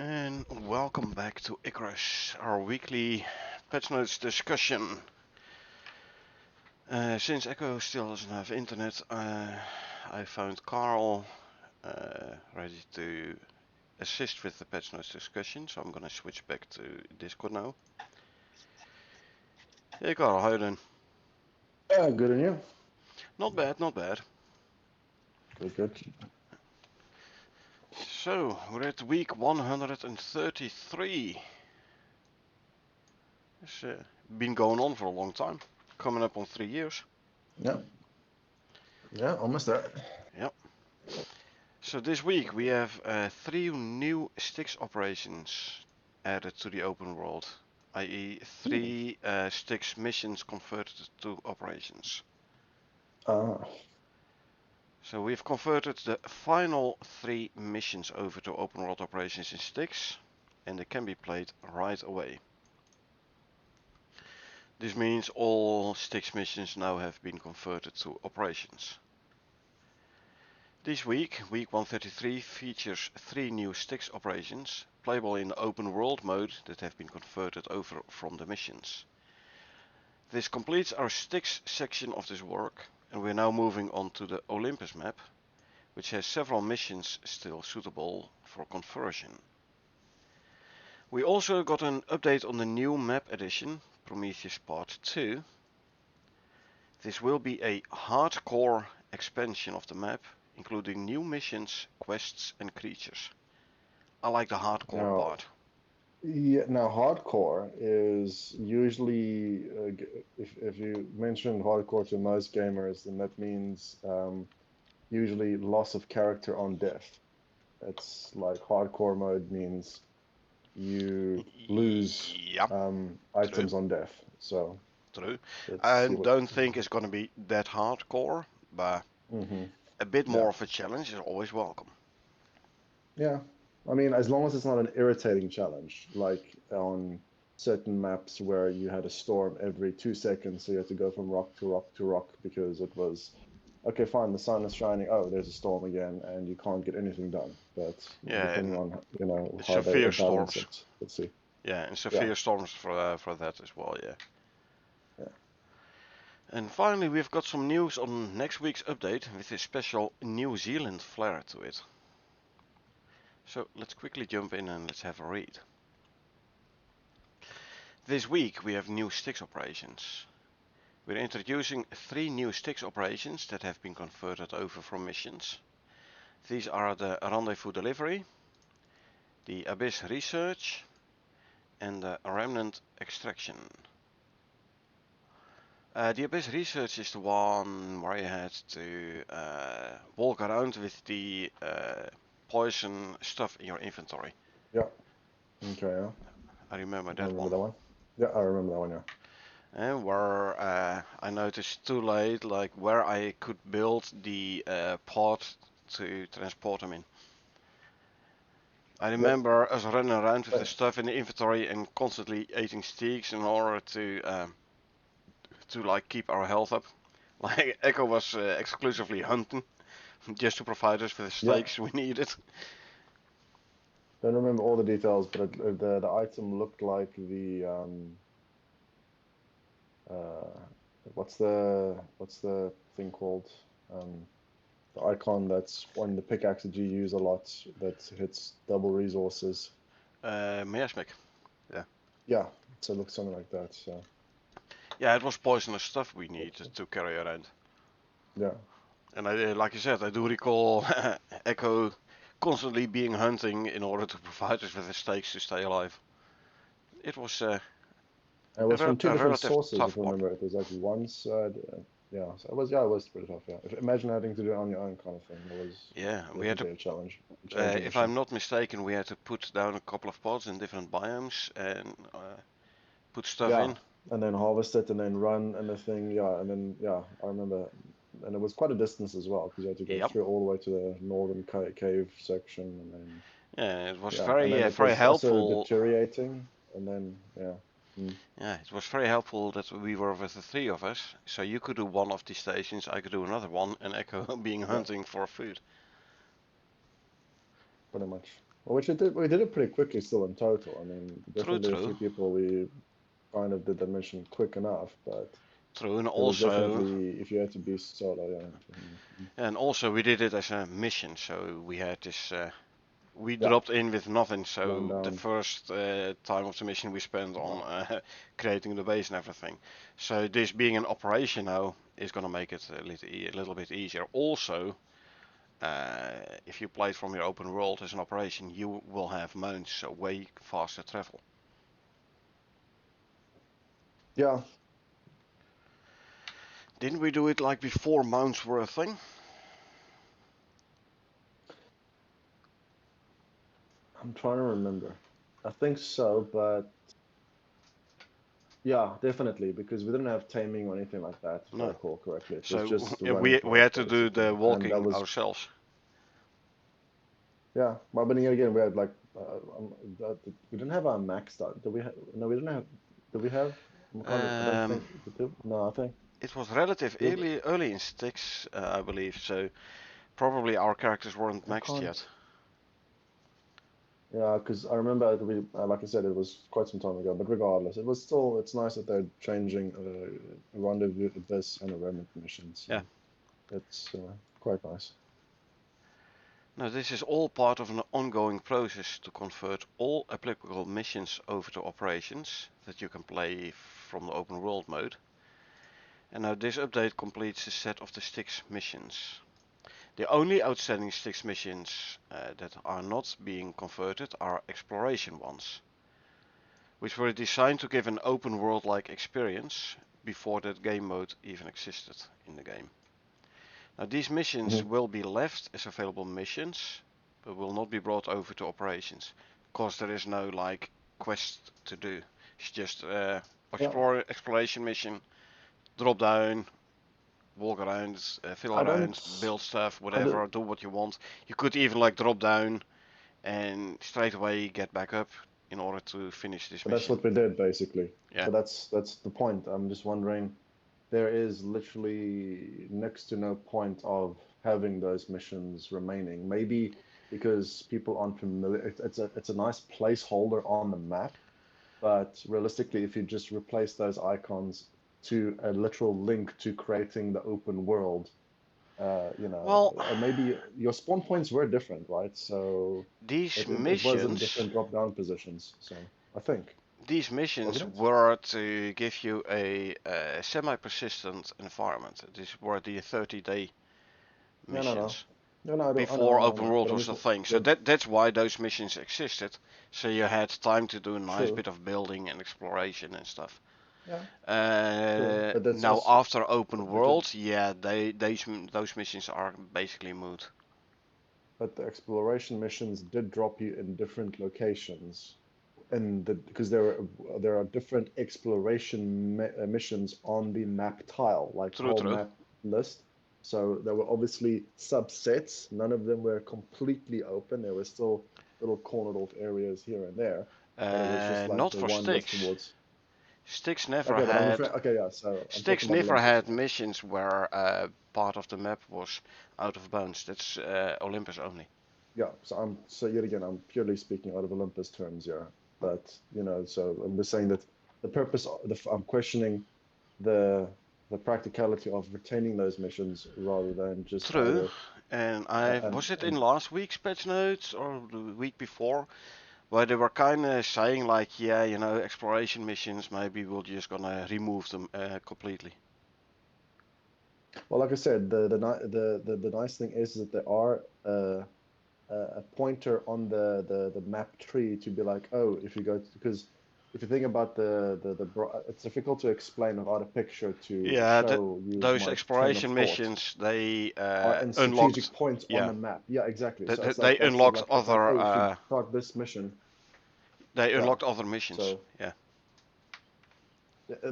And welcome back to Icarus, our weekly Patchnotes discussion. Since Echo still doesn't have internet, I found Carl ready to assist with the Patchnotes discussion, so I'm gonna switch back to Discord now. Hey Carl, how you doing? Good on you. Not bad, not bad. Good. So, we're at week 133. It's been going on for a long time, coming up on 3 years. Yeah. Yeah, almost there. Yep. So this week we have 3 new Styx operations added to the open world, i.e. 3 Styx missions converted to operations. Ah. So we've converted the final 3 missions over to open world operations in Styx, and they can be played right away. This means all Styx missions now have been converted to operations. This week, week 133 features 3 new Styx operations, playable in the open world mode, that have been converted over from the missions. This completes our Styx section of this work, and we're now moving on to the Olympus map, which has several missions still suitable for conversion. We also got an update on the new map edition, Prometheus Part 2. This will be a hardcore expansion of the map, including new missions, quests and creatures. I like the hardcore Now, part. yeah, now hardcore is usually, if you mention hardcore to most gamers, then that means usually loss of character on death. It's like hardcore mode means you lose Yeah, true, items on death. So true. let's I see what. don't think it's gonna be that hardcore, but Hmm. a bit Yeah. more of a challenge is always welcome. Yeah, I mean, as long as it's not an irritating challenge, like on certain maps where you had a storm every 2 seconds, so you had to go from rock to rock to rock because it was, okay, fine, the sun is shining, oh, there's a storm again, and you can't get anything done. But Yeah, depending and on, how they severe balance storms. it, let's see. Yeah, and Yeah, severe storms for that as well. Yeah. yeah. And finally, we've got some news on next week's update with a special New Zealand flair to it. So let's quickly jump in and let's have a read. This week we have new Styx operations. We're introducing 3 new Styx operations that have been converted over from missions. These are the Rendezvous Delivery, the Abyss Research, and the Remnant Extraction. The Abyss Research is the one where you had to walk around with the poison stuff in your inventory. Yeah, okay, yeah. I remember I that remember one. that one. Yeah, I remember that one, yeah. And where I noticed too late, like where I could build the pod to transport them in. I Yep. remember us running around with the Same. stuff in the inventory and constantly eating steaks in order to like keep our health up. Like Echo was exclusively hunting just to provide us with the Yeah. steaks we needed. Don't remember all the details, but the item looked like the uh, what's the thing called? Um, the icon that's on the pickaxe that you use a lot that hits double resources. Miasmic. Yeah. Yeah, so it looks something like that. So Yeah, it was poisonous stuff we needed to carry around. yeah, And I, like you said, I do recall Echo constantly being hunting in order to provide us with the steaks to stay alive. It was and it was from two a different relative sources, if tough I one. remember. It was like one side. Yeah, so it was pretty tough. Yeah, imagine having to do it on your own kind of thing. That was Yeah, we had to, definitely a challenging if mission. I'm not mistaken, we had to put down a couple of pods in different biomes and put stuff Yeah, in. and then harvest it and then run and the thing. Yeah, and then yeah, I remember, and it was quite a distance as well because you had to go Yep. through all the way to the northern cave section, and then Yeah, it was yeah, and then it very was also helpful. deteriorating, and then yeah, mm, Yeah, it was very helpful that we were with the 3 of us. So you could do one of these stations, I could do another one, and Echo being yeah, hunting for food. pretty much. Well, which we did it pretty quickly still in total. I mean, True, definitely a true, few people we kind of did the mission quick enough, but true, and it was also, definitely if you had to be solo, yeah. we did it as a mission, so we had this. We Yeah, dropped in with nothing, run so the down. first time of the mission we spent Yeah. on creating the base and everything. So this being an operation now is gonna make it a little bit easier. Also, if you play it from your open world as an operation, you will have mounts, so way faster travel. Yeah, Didn't we do it like before mounts were a thing? I'm trying to remember. I think so, but yeah, definitely because we didn't have taming or anything like that, if I No. recall correctly. It was So just running we point had to do basically, the and that walking was ourselves. yeah. But then again, we had like we didn't have our maxed out. Did we have? No, we didn't have. Did we have? I don't Um, think. No, I think. it was relative Did, early in Styx, I believe. So probably our characters weren't I maxed can't. yet. Yeah, because I remember like I said, it was quite some time ago. But regardless, it was still. It's nice that they're changing rendezvous abyss and a remnant missions. Yeah. So it's quite nice. Now this is all part of an ongoing process to convert all applicable missions over to operations that you can play from the open world mode. And now this update completes the set of the Styx missions. The only outstanding Styx missions that are not being converted are exploration ones, which were designed to give an open world-like experience before that game mode even existed in the game. Now these missions Hmm. will be left as available missions, but will not be brought over to operations, because there is no like quest to do. It's just Yeah, exploration mission, drop down, walk around, fiddle I around, don't. build stuff, I did. whatever, do what you want. You could even like drop down and straight away get back up in order to finish this But that's mission. what we did basically. Yeah. But that's the point. I'm just wondering. There is literally next to no point of having those missions remaining. Maybe because people aren't familiar. It's a nice placeholder on the map, but realistically, if you just replace those icons to a literal link to creating the open world, Well, and maybe your spawn points were different, right? So these it was in missions different drop down positions. So I think, these missions wasn't it? were to give you a semi-persistent environment. These were the 30-day No, no, no, missions no, no. I know, before I know, I open know. world But I'm was just a thing. So the that's why those missions existed. So you had time to do a nice true. bit of building and exploration and stuff. Yeah, true. But that's Now also, after open but it, world, yeah, those missions are basically moot. but the exploration missions did drop you in different locations, and because there are different exploration missions on the map tile, like the True, whole true. map list. So there were obviously subsets. None of them were completely open. There were still little cornered off areas here and there, but it was just like Not the for one list Styx. towards. Styx never Okay, but I'm had referring. Okay, yeah. So I'm talking Styx about never Olympus had now. missions where part of the map was out of bounds. That's Olympus only. Yeah, so yet again, I'm purely speaking out of Olympus terms here, but so I'm just saying that the purpose, I'm questioning the the practicality of retaining those missions rather than just True. either And I and was it in last week's patch notes or the week before where they were kind of saying like, yeah, exploration missions. Maybe we're just gonna remove them completely. well, like I said, the nice thing is that there are a pointer on the map tree to be like, oh, if you go because if you think about it's difficult to explain without a picture to Yeah, use those my train of exploration thought. missions they Are in unlocked. strategic points on Yeah, the map. Yeah, exactly. So it's they like that's unlocked like it's like other oh, if you start this mission, yeah. missions. So, Yeah.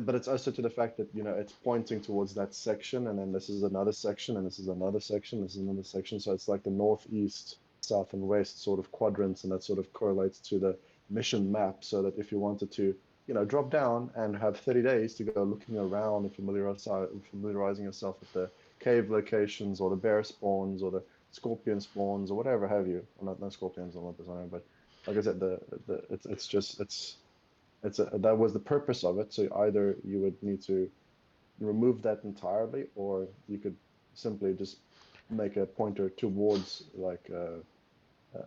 but it's also to the fact that it's pointing towards that section, and then this is another section, and this is another section, this is another section. So it's like the northeast, south, and west sort of quadrants, and that sort of correlates to the mission map. So that if you wanted to, drop down and have 30 days to go looking around and familiarizing yourself with the cave locations or the bear spawns or the scorpion spawns or whatever have you. Well, not no scorpions on Olympus, I know, but like I said, it's just that was the purpose of it. So either you would need to remove that entirely, or you could simply just make a pointer towards like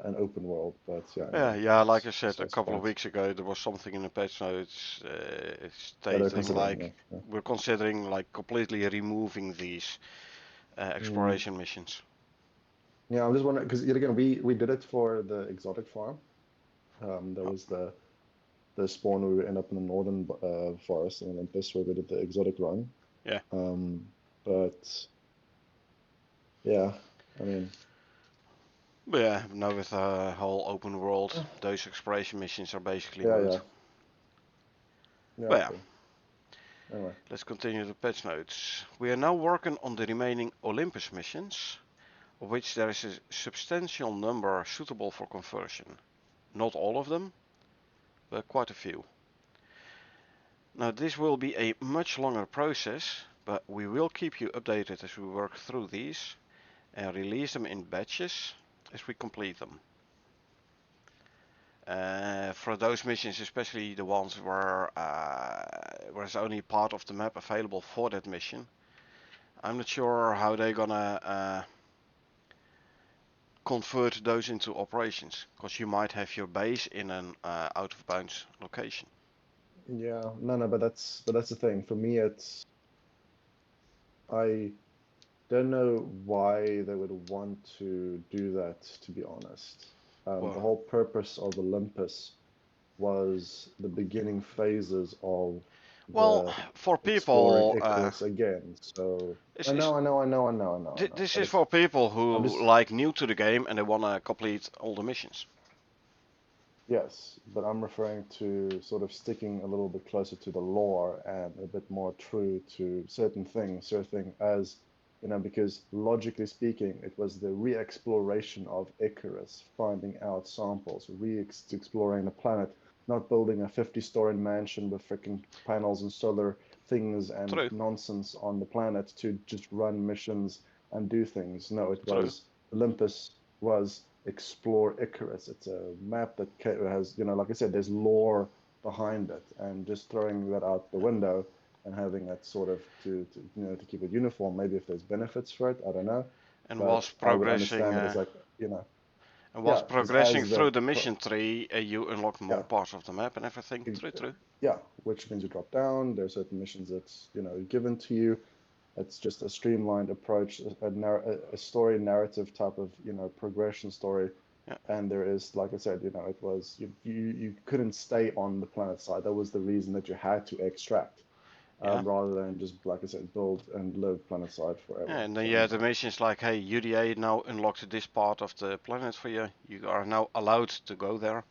an open world. But yeah, Yeah, anyway, yeah. Like that's I said a besides the couple of point. weeks ago, there was something in the patch notes That they're stating considering, like yeah. we're considering like completely removing these Mm, exploration missions. yeah, I'm just wondering because yet again, we did it for the exotic farm. There Oh, was the spawn we end up in the northern forest in Olympus where we did the exotic run. yeah, Um, but yeah, I mean, but yeah. Now with the whole open world, those exploration missions are basically yeah, moot. yeah, yeah, But yeah, true. Anyway, let's continue the patch notes. We are now working on the remaining Olympus missions, of which there is a substantial number suitable for conversion. Not all of them, but quite a few. Now this will be a much longer process, but we will keep you updated as we work through these and release them in batches as we complete them. For those missions, especially the ones where there's only part of the map available for that mission, I'm not sure how they're gonna convert those into operations, because you might have your base in an out of bounds location. yeah, no, but that's the thing. For me, I don't know why they would want to do that, to be honest. The Well, whole purpose of Olympus was the beginning phases of well, the for exploring people, Icarus again. So it's, I it's know, I know, I know, I know, I know, I know. this But is for people I'm who just, like new to the game and they wanna complete all the missions. yes, but I'm referring to sort of sticking a little bit closer to the lore and a bit more true to certain things, certain as because logically speaking, it was the re-exploration of Icarus, finding out samples, re-exploring the planet, not building a 50-story mansion with freaking panels and solar things and True, nonsense on the planet to just run missions and do things. No, it true. was Olympus was explore Icarus. It's a map that has, like I said, there's lore behind it, and just throwing that out the window and having it sort of to keep it uniform. Maybe if there's benefits for it, I don't know, And but whilst I would progressing, understand it as like, and yeah, whilst because progressing through the mission tree, you unlock yeah, more parts of the map and everything. e- True, true. yeah, which means you drop down. There's certain missions that's given to you. It's just a streamlined approach, a story narrative type of progression story. Yeah, And there is, like I said, it was you couldn't stay on the planet side. That was the reason that you had to extract, yeah. rather than just, like I said, build and live planet side Yeah, forever. and then So you have anyway, the missions like, hey, UDA now unlocked this part of the planet for you. You are now allowed to go there.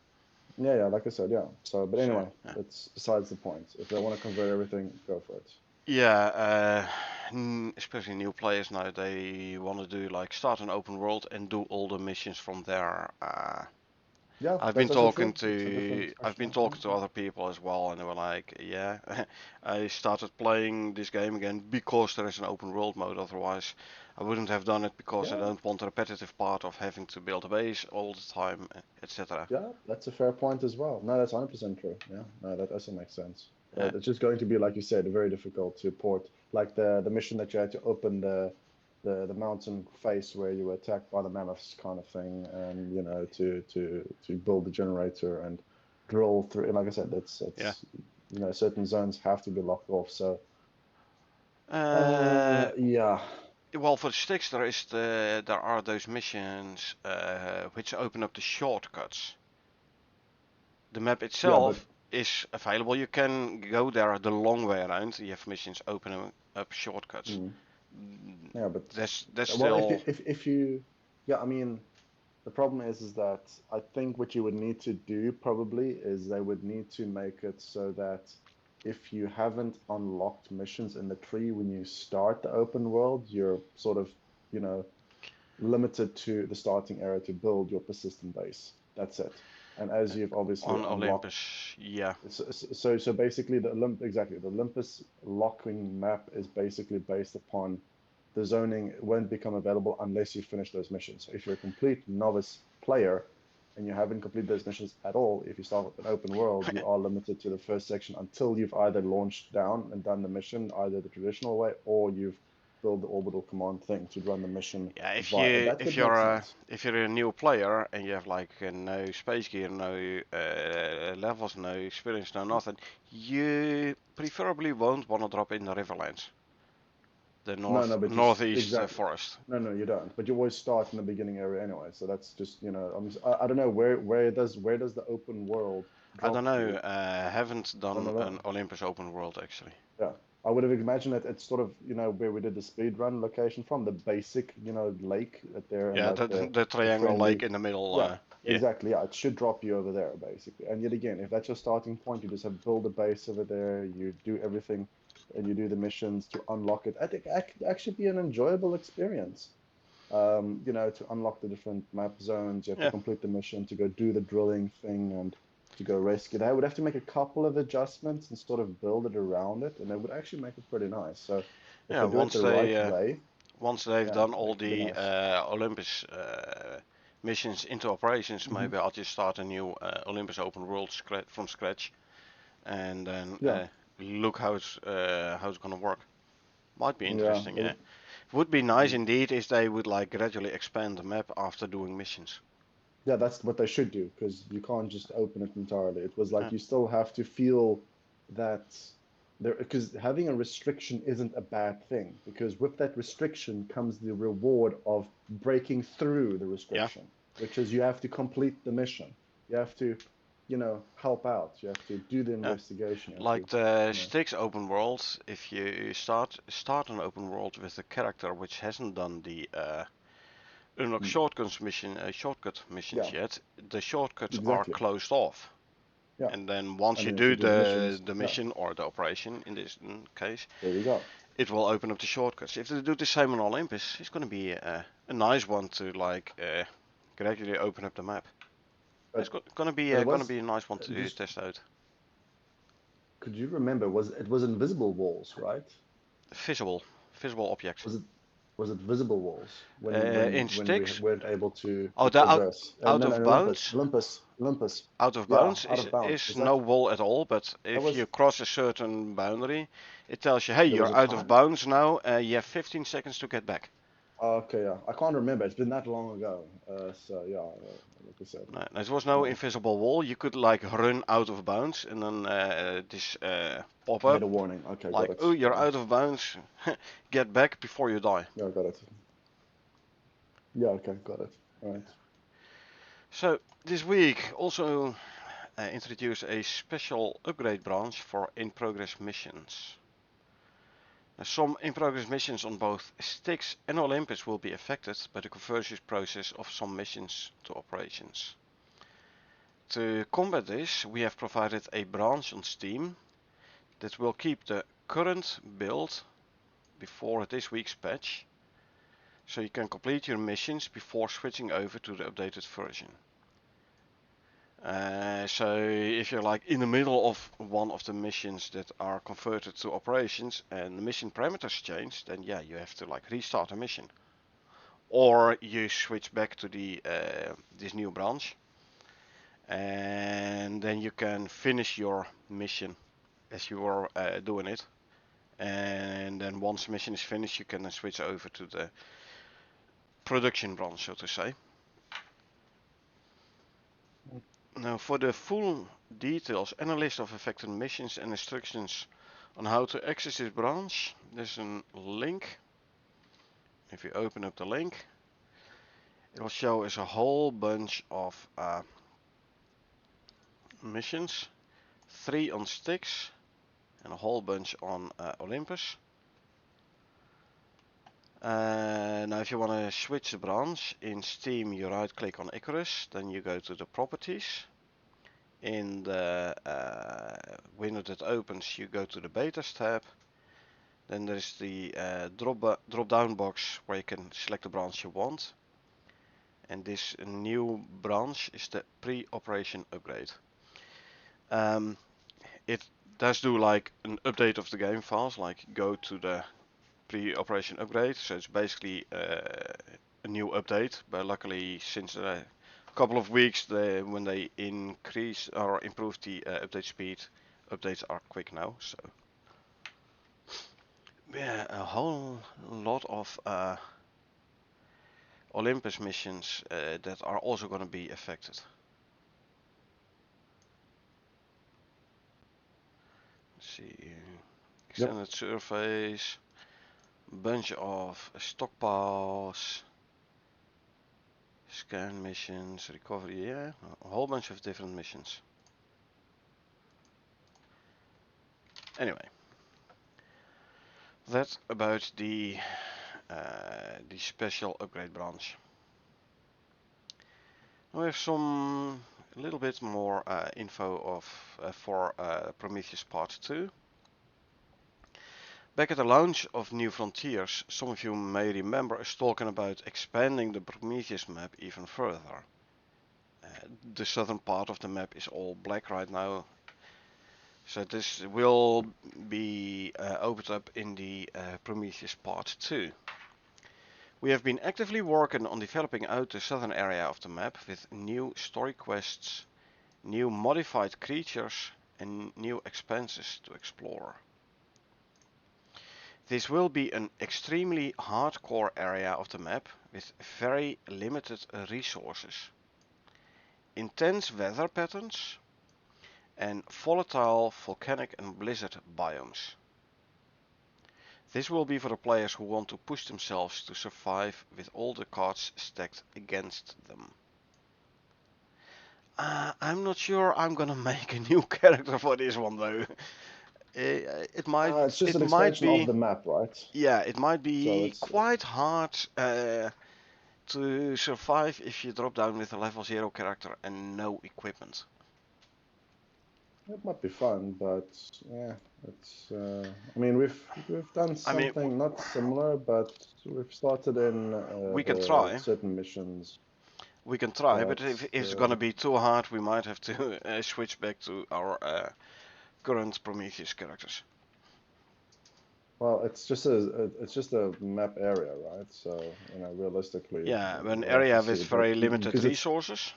yeah, like I said, yeah. So, but So, anyway, yeah. that's besides the point. If they want to convert everything, go for it. Yeah, especially new players now, they want to do like start an open world and do all the missions from there. Yeah, I've been that's also talking true. It's a to different I've been question. Yeah, talking to other people as well, and they were like, "Yeah, I started playing this game again because there is an open world mode. Otherwise, I wouldn't have done it because I yeah, don't want the repetitive part of having to build a base all the time, etc." yeah. That's a fair point as well. No, that's 100% true. Yeah, no, that also makes sense. Yeah, But it's just going to be, like you said, very difficult to port. Like the mission that you had to open the mountain face where you were attacked by the mammoths kind of thing, and to build the generator and drill through. And like I said, yeah. it's certain zones have to be locked off. So Uh, yeah, well, for the Styx, there are those missions which open up the shortcuts. The map yeah, but itself is available. You can go there the long way around. You have missions opening up shortcuts. mm, yeah, but That's well, if still you if you yeah, I mean. The problem is that I think what you would need to do probably is they would need to make it so that if you haven't unlocked missions in the tree when you start the open world, you're sort of, you know, limited to the starting area to build your persistent base. That's it. And as you've obviously on unlocked, Olympus. Yeah, so basically the Olympus locking map is basically based upon the zoning won't become available unless you finish those missions. So if you're a complete novice player and you haven't completed those missions at all, if you start with an open world, you are limited to the first section until you've either launched down and done the mission either the traditional way, or you've built the orbital command thing to run the mission Yeah, via. And that could make sense. if you're a new player and you have like no space gear, no levels, no experience, no nothing, you preferably won't want to drop in the Riverlands, the No, but northeast exactly. forest. No, you don't. But you always start in the beginning area anyway. So that's just, I don't know where does the open world I don't drop know. you Haven't on the done map? an Olympus open world actually. Yeah. I would have imagined that it's sort of, where we did the speed run location from, the basic, lake at there and Yeah, like the the the the triangle lake friendly. in the middle. Yeah, Yeah, exactly. Yeah, it should drop you over there basically. And yet again, if that's your starting point, you just have build a base over there, you do everything and you do the missions to unlock it. I think it could actually be an enjoyable experience. To unlock the different map zones, you have to yeah, complete the mission to go do the drilling thing and to go rescue. They would have to make a couple of adjustments and sort of build it around it, and they would actually make it pretty nice. So if yeah. they do it the right way, Once they've yeah, done all that could be the nice. Olympus missions into operations, Hmm. maybe I'll just start a new Olympus open world from scratch, and then Yeah, look how it's gonna work. Might be yeah, interesting, yeah. Would be nice mm, indeed if they would like gradually expand the map after doing missions. yeah. That's what they should do because you can't just open it entirely. It was Yeah, like you still have to feel that there, because having a restriction isn't a bad thing, because with that restriction comes the reward of breaking through the yeah. restriction, which is you have to complete the mission. You have to, help out. You have to do the Yeah. investigation. You have to, Like the you know, Styx open world, if you start an open world with a character which hasn't done the unlock mm, shortcut missions yeah, yet, the shortcuts are exactly. closed off. Yeah. And then once And you then if do you do the missions, the yeah, mission or the operation in this case, there you go. it will open up the shortcuts. If they do the same on Olympus, it's going to be a nice one to like gradually open up the map. It's But it gonna was be a nice one to just. test out. Could you remember? It was invisible walls, right? Visible, visible objects. Was it was it visible walls when when In when we sticks, weren't able to oh, the traverse? out No, no, of Olympus, bounds. Olympus, Olympus. Out of Yeah, bounds out of bounds. is Was no that wall at all. But that if you was cross a certain boundary, it tells you, hey, there was you're a out of time? bounds now. You have 15 seconds to get back. Oh, okay, yeah. I can't remember. It's been that long ago. So yeah, like I said, No, there was no no. invisible wall. You could like run out of bounds and then this pop I had up a warning. Okay, got like, it, oh, got you're it. out of bounds. Get back before you die. Yeah, got it. Yeah, okay, got it. All right. So this week also introduce a special upgrade branch for in-progress missions. Now, some in-progress missions on both Styx and Olympus will be affected by the conversion process of some missions to operations. To combat this, we have provided a branch on Steam that will keep the current build before this week's patch, so you can complete your missions before switching over to the updated version. So if you're like in the middle of one of the missions that are converted to operations and the mission parameters change, then yeah, you have to like restart a mission, or you switch back to the this new branch, and then you can finish your mission as you are doing it. And then once the mission is finished, you can then switch over to the production branch, so to say. Now, for the full details and a list of affected missions and instructions on how to access this branch, there's a link. If you open up the link, it will show us a whole bunch of missions, 3 on Styx and a whole bunch on Olympus. Now if you want to switch the branch, in Steam you right click on Icarus, then you go to the properties. In the window that opens, you go to the betas tab. Then there's the drop down box where you can select the branch you want. And this new branch is the pre-operation upgrade. It does do like an update of the game files, like go to the pre-operation upgrade, so it's basically a new update. But luckily, since a couple of weeks, when they increase or improve the update speed, updates are quick now. So yeah, a whole lot of Olympus missions that are also going to be affected. Let's see, extended surface, bunch of stockpiles, scan missions, recovery, yeah, a whole bunch of different missions. Anyway, that's about the special upgrade branch. We have a little bit more info for Prometheus Part 2. Back at the launch of New Frontiers, some of you may remember us talking about expanding the Prometheus map even further. The southern part of the map is all black right now, so this will be opened up in the Prometheus Part 2. We have been actively working on developing out the southern area of the map with new story quests, new modified creatures and new expanses to explore. This will be an extremely hardcore area of the map with very limited resources, intense weather patterns and volatile volcanic and blizzard biomes. This will be for the players who want to push themselves to survive with all the cards stacked against them. I'm not sure I'm gonna make a new character for this one though. It It's just an might expansion of be, the map, right? yeah, it might So be it's quite hard to survive if you drop down with a level 0 character and no equipment. it might be fun, but yeah, it's. I mean, we've done I mean, something not similar, but we've started in we can try. certain missions. We can try, but But if it's gonna be too hard, we might have to switch back to our current Prometheus characters. well, it's just a map area, right? So realistically, Yeah, an we'll have to area see. with But very limited because it's resources.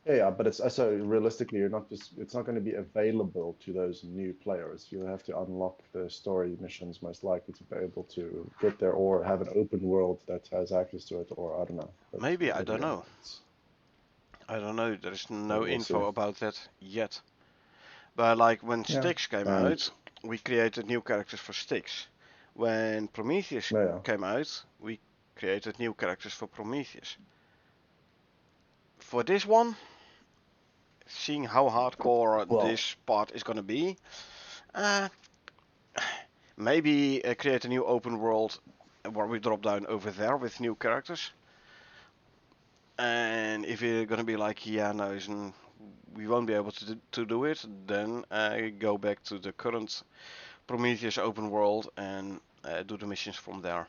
yeah, but it's also realistically, it's not going to be available to those new players. You'll have to unlock the story missions most likely to be able to get there, or have an open world that has access to it, or I don't know. Maybe, I But don't yeah, know. I don't know, there's but no we'll see. info about that yet. But like when Yeah, Styx came and out, we created new characters for Styx. When Prometheus yeah, came out, we created new characters for Prometheus. For this one, seeing how hardcore well, this part is gonna be, uh, maybe create a new open world where we drop down over there with new characters. And if you're gonna be like, yeah, no, we won't be able to do it, then go back to the current Prometheus open world and do the missions from there.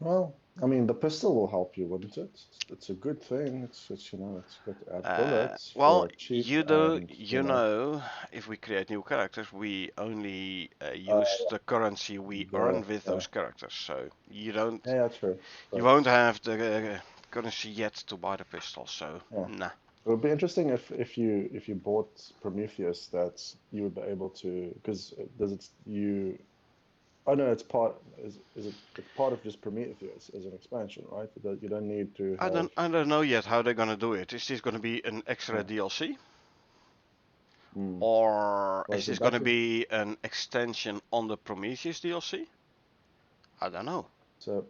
well, I mean, the pistol will help you, wouldn't it? It's a good thing. It's it's got to add bullets Well, for cheap, and you know, if we create new characters, we only use the currency we earn with yeah, those characters. So yeah, true. you But won't have the currency yet to buy the pistol. So yeah. nah. It would be interesting if you bought Prometheus, that you would be able to, because does it you oh no, it's part is it it's part of just Prometheus as an expansion, right? That you don't need to have I don't know yet how they're gonna do it. Is this gonna be an extra yeah. DLC? Hmm. Or Well, is so this back gonna at be an extension on the Prometheus DLC? I don't know. so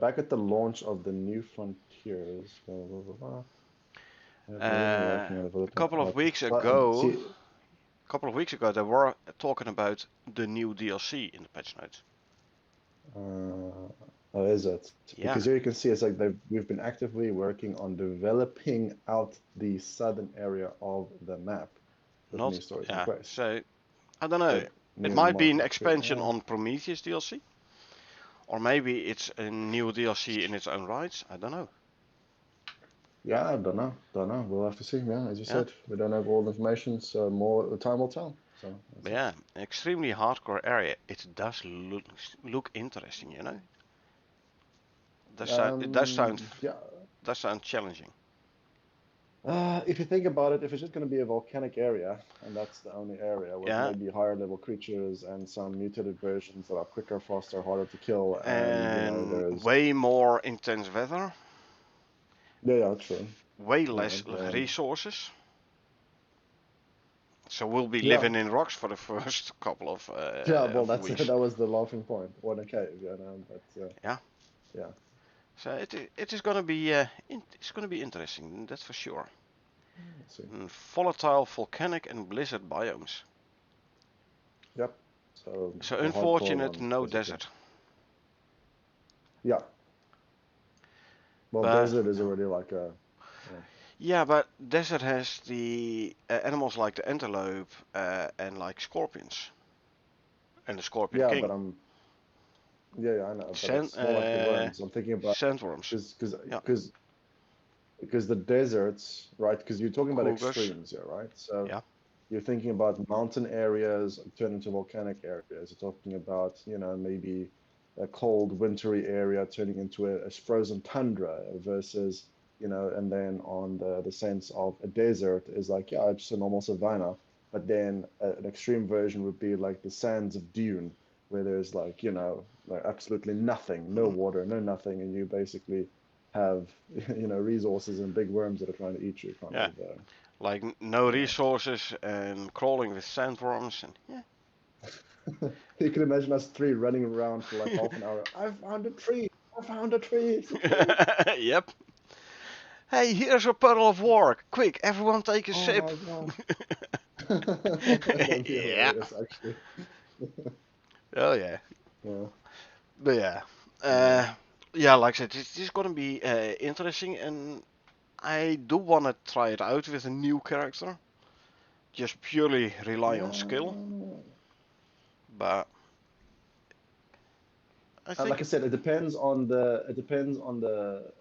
back at the launch of the New Frontiers, blah, blah, blah, blah. We're even working on A developing couple of out. weeks So, ago, see, they were talking about the new DLC in the patch notes. oh, is it? Yeah, Because here you can see it's like we've been actively working on developing out the southern area of the map with not new stories and yeah. quests. So I don't know. So It new might be an modified expansion on Prometheus DLC, or maybe it's a new DLC in its own rights. I don't know. yeah, I don't know. We'll have to see. Yeah, as you Yeah. said, we don't have all the information, so more time will tell. So that's But it. yeah, extremely hardcore area. It does look interesting, you know. It Yeah. does sound challenging. If you think about it, if it's just going to be a volcanic area, and that's the only area with Yeah, maybe higher level creatures and some mutated versions that are quicker, faster, harder to kill, and and there's way more intense weather, yeah, true. way You know, less resources. So we'll be yeah, living in rocks for the first couple yeah. Well, of that's weeks. that was the laughing point, or in a cave, you know. But Yeah. yeah, So it is gonna be it's gonna be interesting. That's for sure. let's see. Volatile volcanic and blizzard biomes. Yep. So So the hardcore unfortunate, ones, no basically. desert. Yeah. Well, But desert is already like a. Yeah, yeah, but desert has the animals like the antelope and like scorpions and the scorpion yeah, but king. yeah, I know, but Sand it's more like the worms. I'm thinking about sandworms. because because Yeah, because because the deserts, right? Because you're talking about cougars. extremes here, right? So Yeah, you're thinking about mountain areas turn into volcanic areas. You're talking about, maybe a cold, wintry area turning into a frozen tundra versus, and then on the sense of a desert is like, yeah, it's a normal savanna. But then an extreme version would be like the sands of dune, where there's like, like absolutely nothing, no mm, water, no nothing, and you basically have, resources and big worms that are trying to eat you, kind yeah. of, Like no you know. resources and crawling with sandworms and You can imagine us three running around for like half an hour. I found a tree. I found a tree. It's a tree. yeah. Yep. Hey, here's a puddle of war. Quick, everyone take a Oh sip. my God. That'd be yeah. hilarious, actually. Oh yeah. Yeah. But yeah. Yeah. Yeah, like I said, this is gonna be interesting, and I do wanna try it out with a new character. Just purely rely on skill, Uh, but I like I think said, it depends on the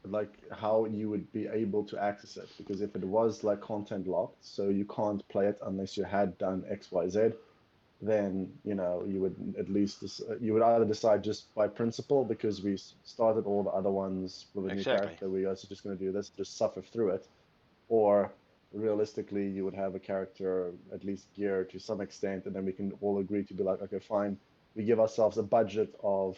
like how you would be able to access it. Because if it was like content locked, so you can't play it unless you had done XYZ, then you would at least you would either decide just by principle because we started all the other ones with a new exactly. character, we're also just going to do this, just suffer through it, or realistically you would have a character at least geared to some extent, and then we can all agree to be like, okay, fine, we give ourselves a budget of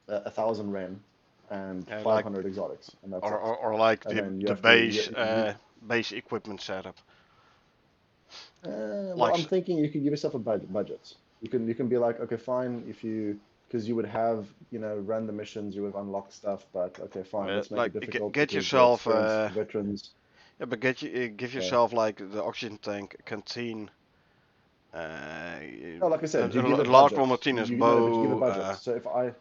1,000 Ren and Like 500 exotics, and that's it. or like And then you the have to base equipment setup. well, Like I'm thinking you could give yourself a budget. You can be like, okay, fine, if you because you would have, run the missions, you would unlock stuff, but okay, fine, let's make it like difficult get because the yourself experienced veterans. yeah, but give Yeah. yourself like the oxygen tank, canteen, No, like I said, you give a large budget. Martinez You know, but you give a bow. budget. So if I,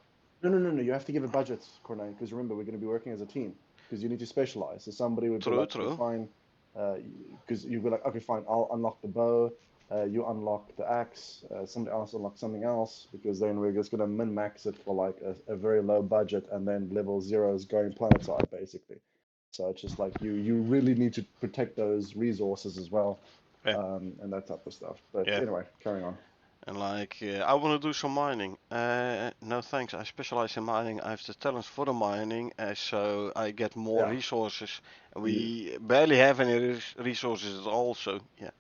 no, no, no, no, you have to give a budget, Cornay, because remember we're going to be working as a team because you need to specialize. So somebody would be True, like, okay, true. fine, because you'd be like, okay, fine, I'll unlock the bow. You unlock the axe. Somebody else unlock something else because then we're just going to min max it for like a very low budget, and then level zero is going planetside basically. So it's just like you really need to protect those resources as well, Yeah, and that type of stuff. But yeah. anyway, carrying on. And like, I want to do some mining. No thanks, I specialize in mining. I have the talents for the mining, so I get more Yeah, resources. And you, we barely have any resources at all, so yeah.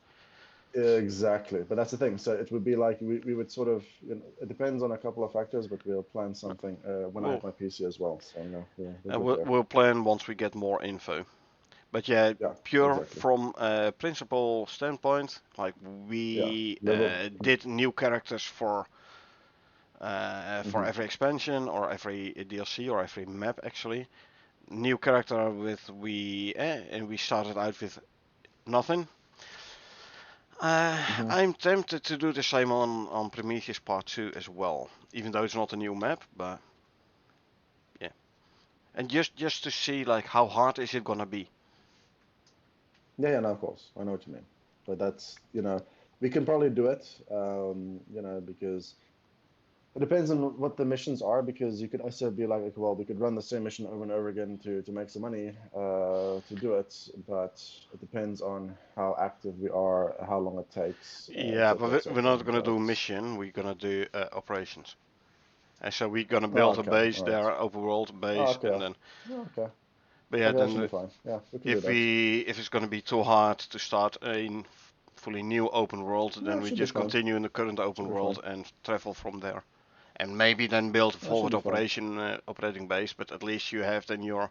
exactly. But that's the thing. So it would be like we would sort of, it depends on a couple of factors, but we'll plan something when I have We'll, my PC as well. So we'll get we'll, there. we'll plan once we get more info. But yeah, Yeah, pure exactly. from a principal standpoint, like Yeah, we level. did new characters for Hmm. every expansion or every DLC or every map actually. New character with and we started out with nothing. Hmm. I'm tempted to do the same on Prometheus Part 2 as well, even though it's not a new map, but yeah. And just to see like how hard is it gonna be. Yeah, yeah, no, of course. I know what you mean. But that's, we can probably do it, because It depends on what the missions are, because you could also be like, well, we could run the same mission over and over again to make some money to do it, but it depends on how active we are, how long it takes, Yeah, etc., but we're etc. not gonna But do mission. We're gonna do operations. And so we're gonna oh, build a okay, base all right. there, overworld Oh, base, and okay. then. Oh, okay. But yeah, Okay, that should then be fine. Yeah, we can do if that. it's gonna be too hard to start a fully new open world, No, then it we should be just fine. continue in the current open Should be world fine. and travel from there. And maybe then build a That should forward be fine. operating base, but at least you have then your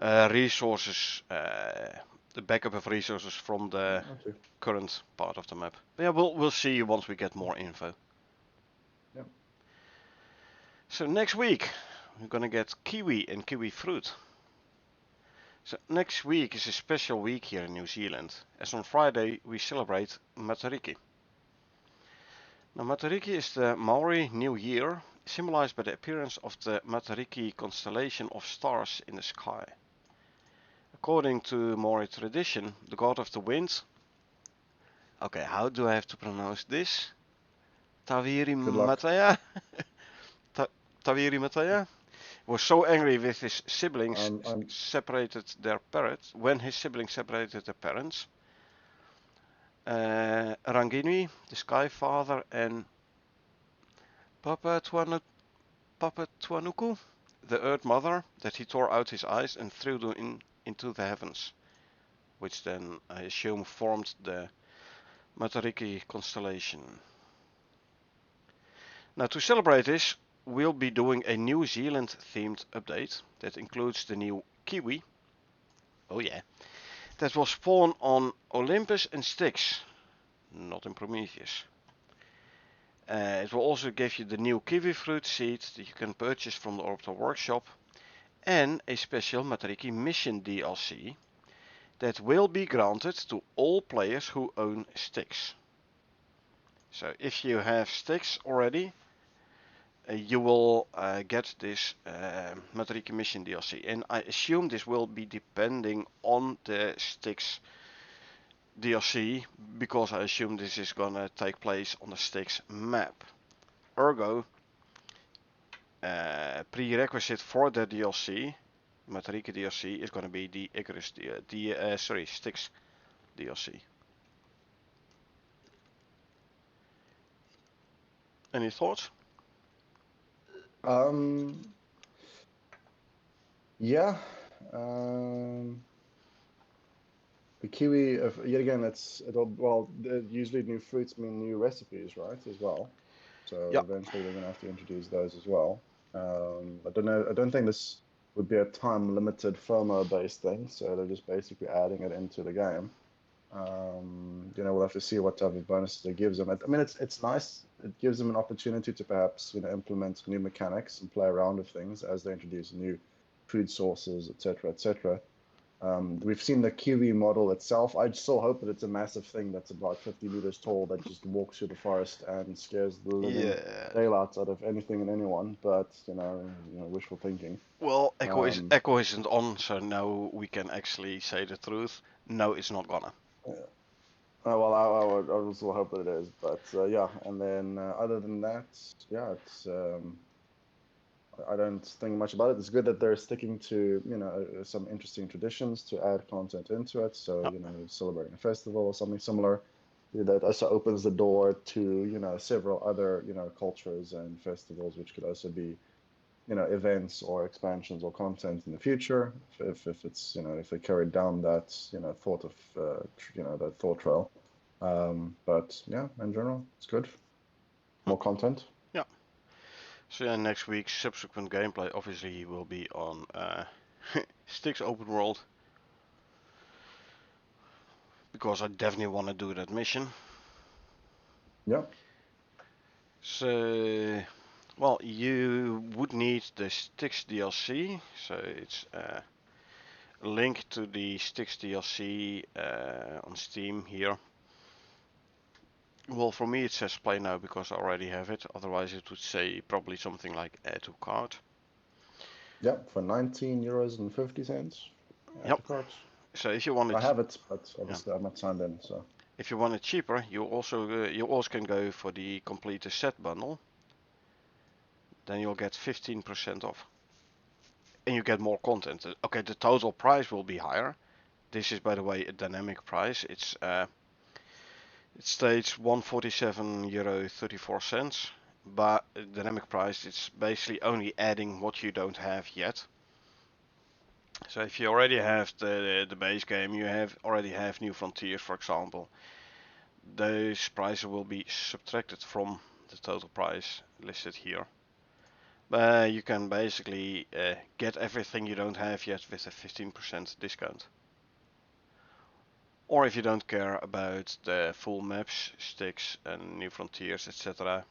Yeah, resources, the backup of resources from the okay. current part of the map. But yeah, we'll see once we get more info. Yeah. So next week we're gonna get kiwi and kiwi fruit. So next week is a special week here in New Zealand, as on Friday we celebrate Matariki. Now Matariki is the Maori New Year, symbolized by the appearance of the Matariki constellation of stars in the sky. According to Maori tradition, the god of the wind. Okay, how do I have to pronounce this? Tawiri Good luck. Mataya? Tawiri Mataya? Was so angry with his siblings I'm separated their parents, when his siblings separated their parents. Rangini, the Sky Father, and Papa Tuanuku, the Earth Mother, that he tore out his eyes and threw them into the heavens, which then I assume formed the Matariki constellation. Now to celebrate this, we'll be doing a New Zealand themed update that includes the new Kiwi. Oh yeah. That will spawn on Olympus and Styx, not in Prometheus. It will also give you the new kiwi fruit seed that you can purchase from the Orbital Workshop, and a special Matariki mission DLC that will be granted to all players who own Styx. So if you have Styx already, you will get this Matariki mission DLC, and I assume this will be depending on the Styx DLC, because I assume this is gonna take place on the Styx map. Ergo, prerequisite for the DLC, Matariki DLC, is gonna be the Icarus, Styx DLC. Any thoughts? um yeah. Um the kiwi yet again, usually new fruits mean new recipes, right? As well. So Yeah. eventually they're gonna have to introduce those as well. I don't know. I don't think this would be a time limited FOMO based thing, so they're just basically adding it into the game. We'll have to see what type of bonuses it gives them. I mean, it's nice. It gives them an opportunity to perhaps implement new mechanics and play around with things as they introduce new food sources, etc., etc. We've seen the Kiwi model itself. I still hope that it's a massive thing that's about 50 meters tall that just walks through the forest and scares the living Yeah. daylights out of anything and anyone. But wishful thinking. Well, Um, Echo isn't on, so now we can actually say the truth. No, it's not gonna. yeah. Well, I would still hope that it is, but yeah. And then other than that, yeah, it's I don't think much about it. It's good that they're sticking to some interesting traditions to add content into it. So No. celebrating a festival or something similar. That also opens the door to several other cultures and festivals, which could also be events or expansions or content in the future if it's if they carry down that thought of that thought trail. But yeah, in general, it's good. More content. Yeah. So yeah, next week's subsequent gameplay obviously will be on Styx Open World, because I definitely want to do that mission. Yeah. So, well, you would need the Styx DLC. So it's a link to the Styx DLC on Steam here. Well, for me it says play now because I already have it. Otherwise it would say probably something like add to cart. Yeah, for 19 euros and 50 cents. Add Yep. to cart. So if you want I it, have it, but yeah. obviously I'm not signed in, so. If you want it cheaper, you also can go for the completed set bundle. then you'll get 15% off. And you get more content. Okay, the total price will be higher. This is, by the way, a dynamic price. It states €147.34, but dynamic price, it's basically only adding what you don't have yet. So if you already have the base game, you already have New Frontiers, for example, those prices will be subtracted from the total price listed here. But you can basically get everything you don't have yet with a 15% discount. Or if you don't care about the full maps, Styx and New Frontiers, etc.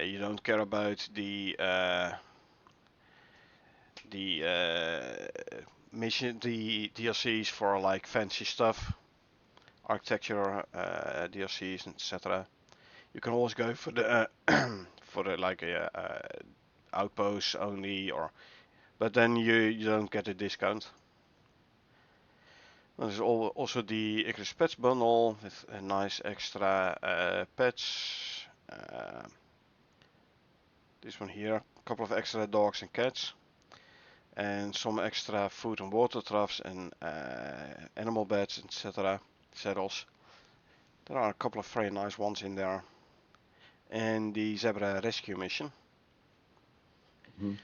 You don't care about the mission, the DLCs for like fancy stuff, architecture DLCs, etc. You can always go for the for the like outposts only, but then you don't get a discount. There's also the Icarus Pets bundle with a nice extra pets. This one here, a couple of extra dogs and cats, and some extra food and water troughs and animal beds, etc. Saddles. There are a couple of very nice ones in there. And the Zebra Rescue Mission. Mm-hmm.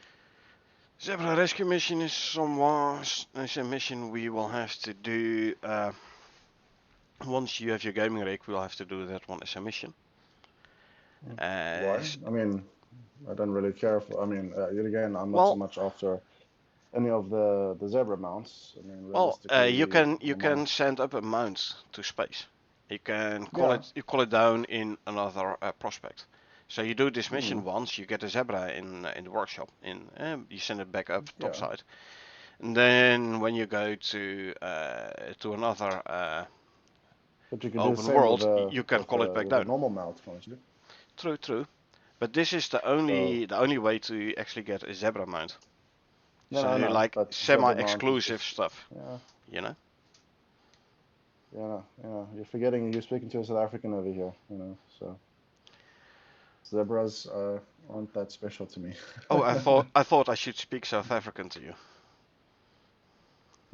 Zebra Rescue Mission is a mission we will have to do once you have your gaming rig. We'll have to do that one as a mission. Why? I mean, I don't really care for. I mean, yet again, I'm not so much after any of the zebra mounts. I mean, realistically, you can send up a mount to space. You can call it down in another prospect. So you do this mission once, you get a zebra in the workshop. You send it back up topside, and then when you go to another but you can open do the same world, with you can call it back down. A normal mount, can't you? True. But this is the only way to actually get a zebra mount. No, so no, like semi-exclusive stuff. Yeah. You know. Yeah. You're forgetting you're speaking to a South African over here. You know, so. Zebras aren't that special to me. Oh, I thought I should speak South African to you.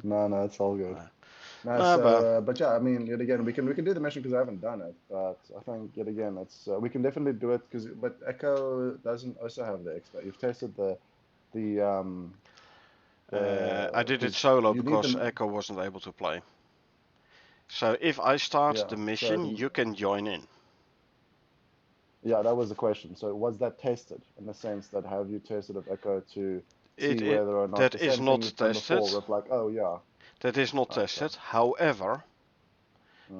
No, it's all good. But yeah, I mean, yet again, we can do the mission because I haven't done it. But I think yet again, it's we can definitely do it but Echo doesn't also have the extra. You've tested I did it solo because Echo wasn't able to play. So if I start the mission, you can join in. Yeah, that was the question. So was that tested in the sense that have you tested of Echo to see whether or not that the is same not thing you've done tested. before with like, oh yeah. That is not tested. However,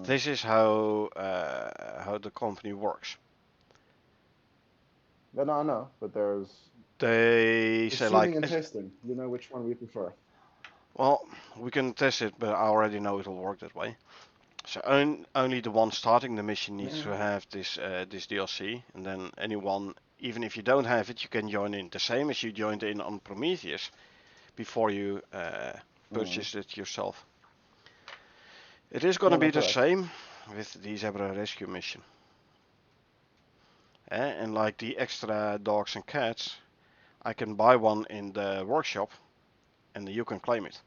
this is how the company works. Yeah, no, I know, but they say like and testing. You know which one we prefer. Well, we can test it, but I already know it will work that way. So only the one starting the mission needs to have this DLC, and then anyone, even if you don't have it, you can join in. The same as you joined in on Prometheus before you purchased it yourself. It is going to be the same with the Zebra Rescue Mission. And like the extra dogs and cats, I can buy one in the workshop, and you can claim it.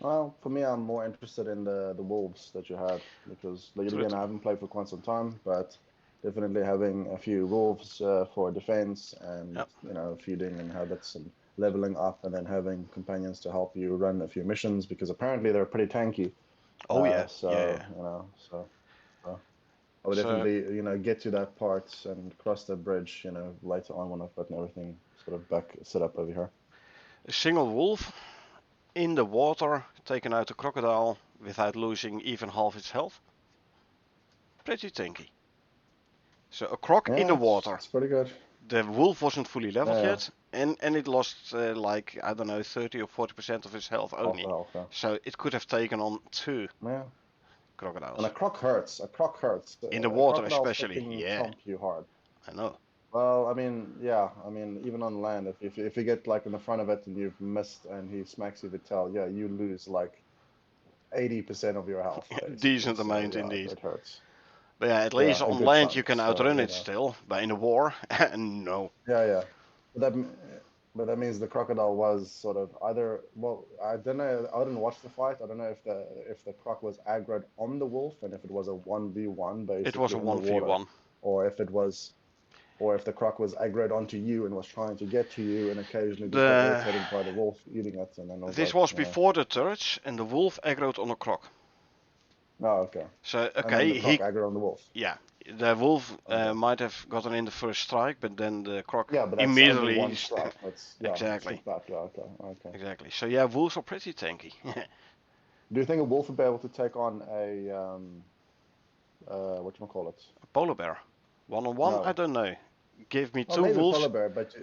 Well, for me, I'm more interested in the wolves that you had because, again, I haven't played for quite some time, but definitely having a few wolves for defense and you know, feeding and habits and leveling up, and then having companions to help you run a few missions because apparently they're pretty tanky. Oh yeah. You know, so I would definitely, you know, get to that part and cross that bridge, you know, later on when I've gotten everything sort of back set up over here. A single wolf in the water, taking out a crocodile without losing even half its health. Pretty tanky. So a croc in the water. It's pretty good. The wolf wasn't fully leveled yet, and it lost like, I don't know, 30 or 40% of its health only. So it could have taken on 2 crocodiles. And a croc hurts. A croc hurts. In the water especially. Chomp you hard. I know. Well, I mean, even on land, if you get like in the front of it and you've missed and he smacks you with tail, you lose like 80% of your health. Decent amount indeed. It hurts. But yeah, at Yeah, least a on good land you chunk. can So, outrun you it know. still, but in a war, no. Yeah, yeah. But that means the crocodile was sort of either, well, I don't know, I didn't watch the fight. I don't know if the croc was aggroed on the wolf and if it was a 1v1 It was basically a in the water, 1v1. or if it was or if the croc was aggroed onto you and was trying to get to you and occasionally just got The irritated by the wolf eating it and then was This like, was you know, before the turrets, and the wolf aggroed on the croc. oh, okay. So And then the okay, croc aggroed on the wolf. yeah, the wolf Okay. might have gotten in the first strike, but then the croc Yeah, but that's only immediately one strike. That's, yeah, exactly, stick back. Yeah, okay, okay. exactly. So yeah, wolves are pretty tanky. Do you think a wolf would be able to take on a, what you call it? A polar bear, one on one, I No. don't know. Give me Well, two maybe a polar wolves. bear, but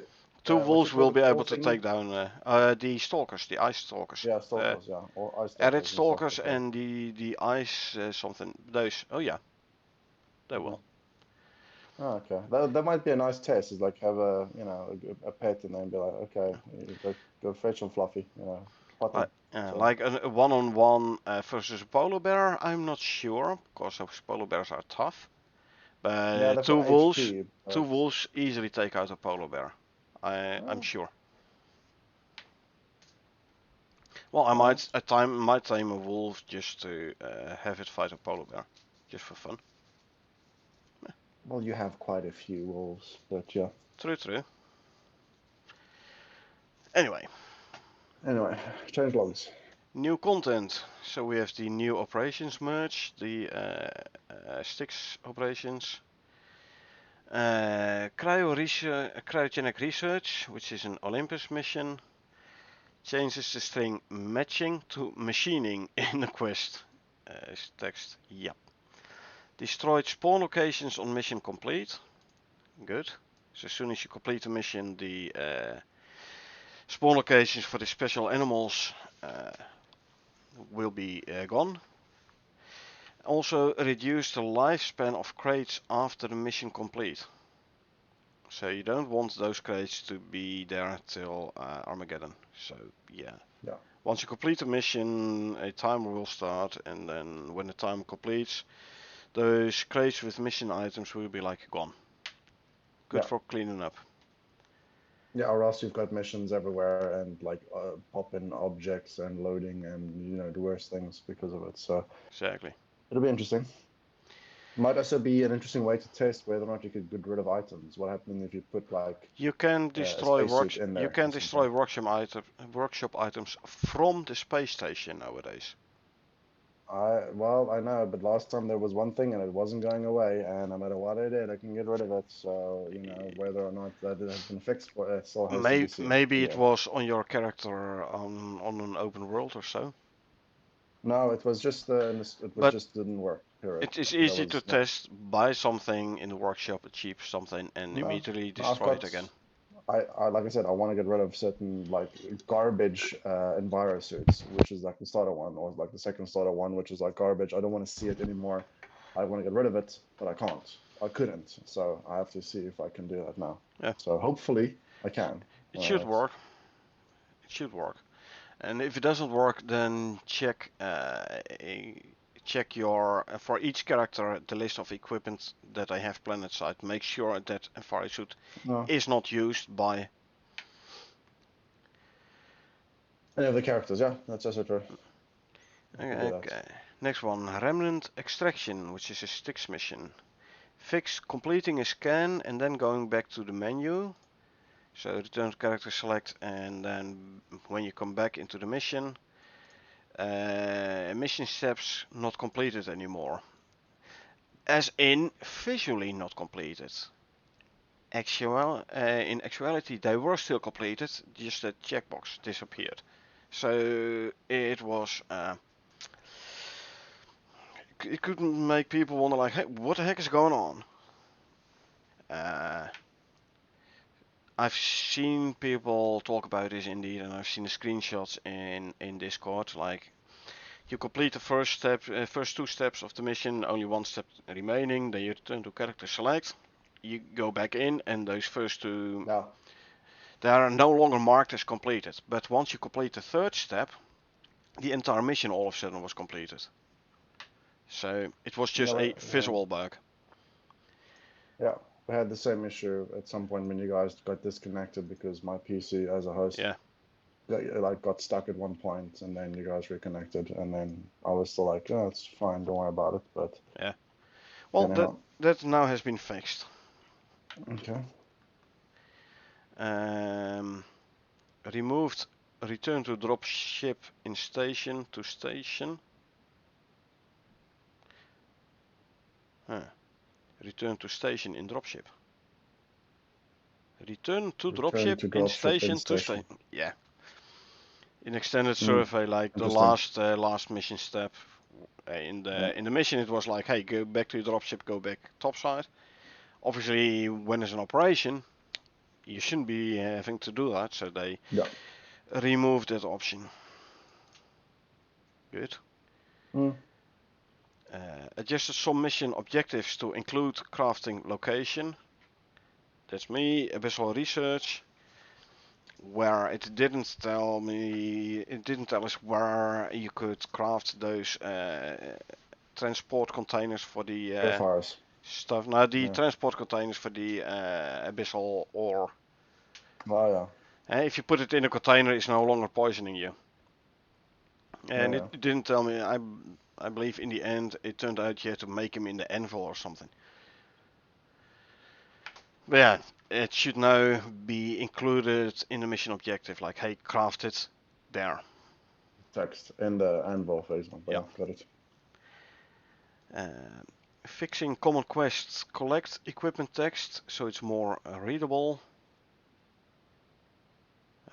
Two what you wolves call will the be tall able to thingy? take down the stalkers, the ice stalkers. Yeah, The stalkers, yeah, or ice arid stalkers and stuff. stalkers Okay. and the ice something. Those, oh yeah, they Okay. will. Oh, okay. That might be a nice test. Is like have a, you know, a pet and then be like, okay, you go fetch some Fluffy, you know, pot Like, him. So like a one-on-one versus a polar bear, I'm not sure, because those polar bears are tough. yeah, But they've got HP, two but wolves easily take out a polar bear. I'm uh, sure. Well, I all right. might tame a wolf just to have it fight a polar bear, just for fun. Well, you have quite a few wolves, but yeah. True, true. Anyway, Anyway, change logs. new content. So we have the new operations merge, the Styx operations. Cryogenic research, which is an Olympus mission, changes the string matching to machining in the quest. Is text, yep. Destroyed spawn locations on mission complete. Good. So as soon as you complete the mission, the spawn locations for the special animals will be gone. Also reduce the lifespan of crates after the mission complete. So you don't want those crates to be there till Armageddon. So yeah. Yeah. Once you complete the mission, a timer will start, and then when the timer completes, those crates with mission items will be like gone. Good Yeah. for cleaning up. Yeah, or else you've got missions everywhere and like pop-in objects and loading and you know the worst things because of it. So Exactly. it'll be interesting. Might also be an interesting way to test whether or not you could get rid of items. What happens if you put like You can a destroy spacesuit in there or something? workshop items from the space station nowadays. Well, I know, but last time there was one thing and it wasn't going away, and no matter what I did, I can get rid of it. So, you know, whether or not that has been fixed, it still has to be seen. Maybe it Yeah. was on your character on an open world or so. No, it was just it was But just didn't work. Period. it is That easy to was not. test. Buy something in the workshop, achieve something, and No, immediately no, I've destroy it got. again. I like I said, I want to get rid of certain like garbage enviro suits, which is like the starter one, or like the second starter one, which is like garbage. I don't want to see it anymore. I want to get rid of it, but I can't. I couldn't, so I have to see if I can do that now. Yeah, So hopefully I can. it should That's, work. It should work. And if it doesn't work, then check your for each character the list of equipment that I have planet side. Make sure that a fire suit no, is not used by. any of the characters, yeah, that's also true. I can do that. Okay. Next one, Remnant Extraction, which is a Styx mission. Fix completing a scan and then going back to the menu. So return to character select, and then when you come back into the mission, mission steps not completed anymore. As in visually not completed. In actuality, they were still completed, just the checkbox disappeared. So it was. It could make people wonder, like, hey, what the heck is going on? Uh, I've seen people talk about this indeed, and I've seen the screenshots in Discord. Like, you complete the first step, first two steps of the mission, only one step remaining. Then you return to character select. You go back in, and those first two, Yeah, they are no longer marked as completed. But once you complete the third step, the entire mission all of a sudden was completed. So it was Yeah, just a visual bug. yeah, we had the same issue at some point when you guys got disconnected because my PC as a host Yeah. like got stuck at one point, and then you guys reconnected, and then I was still like, oh, it's fine, don't worry about it. But Yeah. Well, anyhow, that now has been fixed. okay. Removed return to drop ship in station to station. Huh. Return to station in dropship. Return to Return dropship to in dropship in station to station. station. Yeah. In extended Mm, survey, like the interesting. last mission step. In Yeah, the mission, it was like, hey, go back to your dropship, go back topside. Obviously, when there's an operation, you shouldn't be having to do that, so they yeah. removed that option. Good. Mm, Adjusted some mission objectives to include crafting location. That's me. Abyssal research, where it didn't tell us where you could craft those transport containers for the fires. stuff. Now the Yeah. transport containers for the abyssal ore. Oh yeah. If you put it in a container, it's no longer poisoning you. And Yeah, it didn't tell me. I believe in the end it turned out you had to make them in the anvil or something. But yeah, it should now be included in the mission objective. Like, hey, craft it there. text in the anvil phase. But Yeah. yeah, got it. Fixing common quests. Collect equipment text so it's more readable.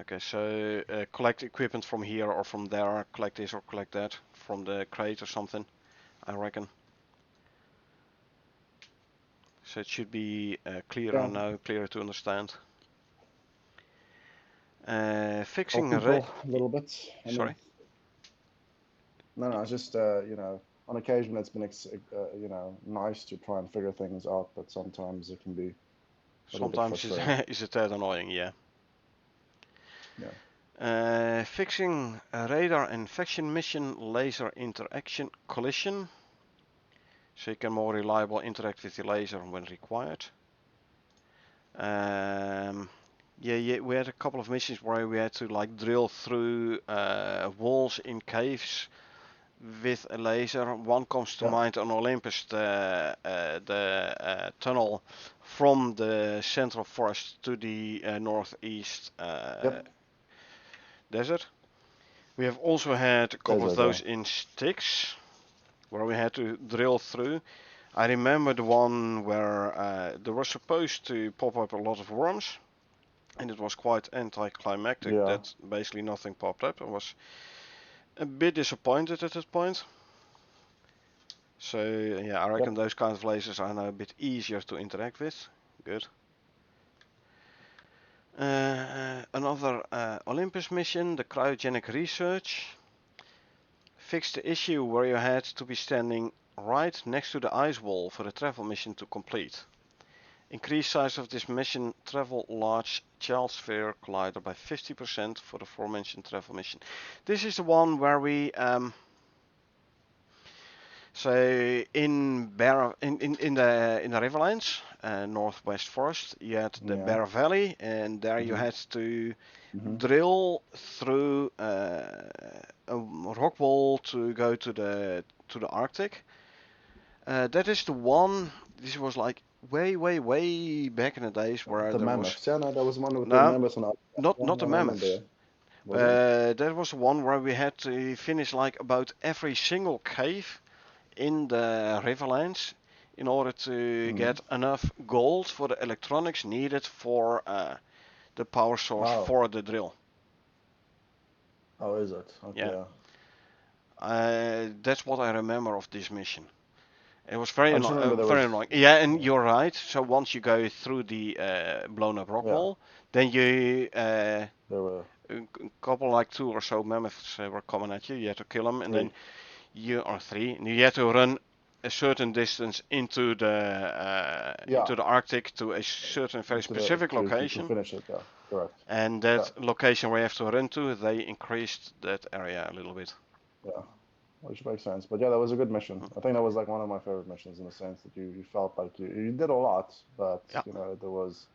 Okay, so collect equipment from here or from there. Collect this or collect that from the crate or something, I reckon. So it should be clearer Yeah. now, clearer to understand. Help Fixing people a little bit. I mean, sorry. no, it's just on occasion it's been nice to try and figure things out, but sometimes it can be a little bit Sometimes frustrating. it's a tad annoying, yeah. Yeah. Fixing a radar infection mission laser interaction collision, so you can more reliable interact with the laser when required. Yeah, we had a couple of missions where we had to like drill through walls in caves with a laser. One comes to mind on Olympus, the tunnel from the central forest to the northeast desert. We have also had a couple of those in Styx, where we had to drill through. I remember the one where there was supposed to pop up a lot of worms, and it was quite anticlimactic that basically nothing popped up. I was a bit disappointed at that point. So yeah, I reckon those kind of lasers are now a bit easier to interact with. Good. Another Olympus mission, the cryogenic research. Fixed the issue where you had to be standing right next to the ice wall for the travel mission to complete. Increase size of this mission, travel large child sphere collider by 50% for the aforementioned travel mission. This is the one where we so in the Riverlands, Northwest Forest, you had the Bear Valley, and there you had to drill through a rock wall to go to the Arctic. That is the one. This was like way back in the days where The there was mammoths. Yeah, no, that was one with the no, mammoths. not the I remember mammoths. that. Was it? That was the one where we had to finish like about every single cave in the Riverlands in order to get enough gold for the electronics needed for the power source for the drill. Oh, is it? Okay. Yeah. That's what I remember of this mission. It was very annoying. Yeah, and you're right. So once you go through the blown up rock wall, then you there were a couple like 2 or so mammoths were coming at you. You had to kill them, and then you or 3, and you had to run a certain distance into the Arctic to a certain very specific location. To finish it, yeah, correct. And that location where you have to run to, they increased that area a little bit. Yeah. which makes sense. But yeah, that was a good mission. I think that was like one of my favorite missions in the sense that you felt like you did a lot, but Yeah, you know there was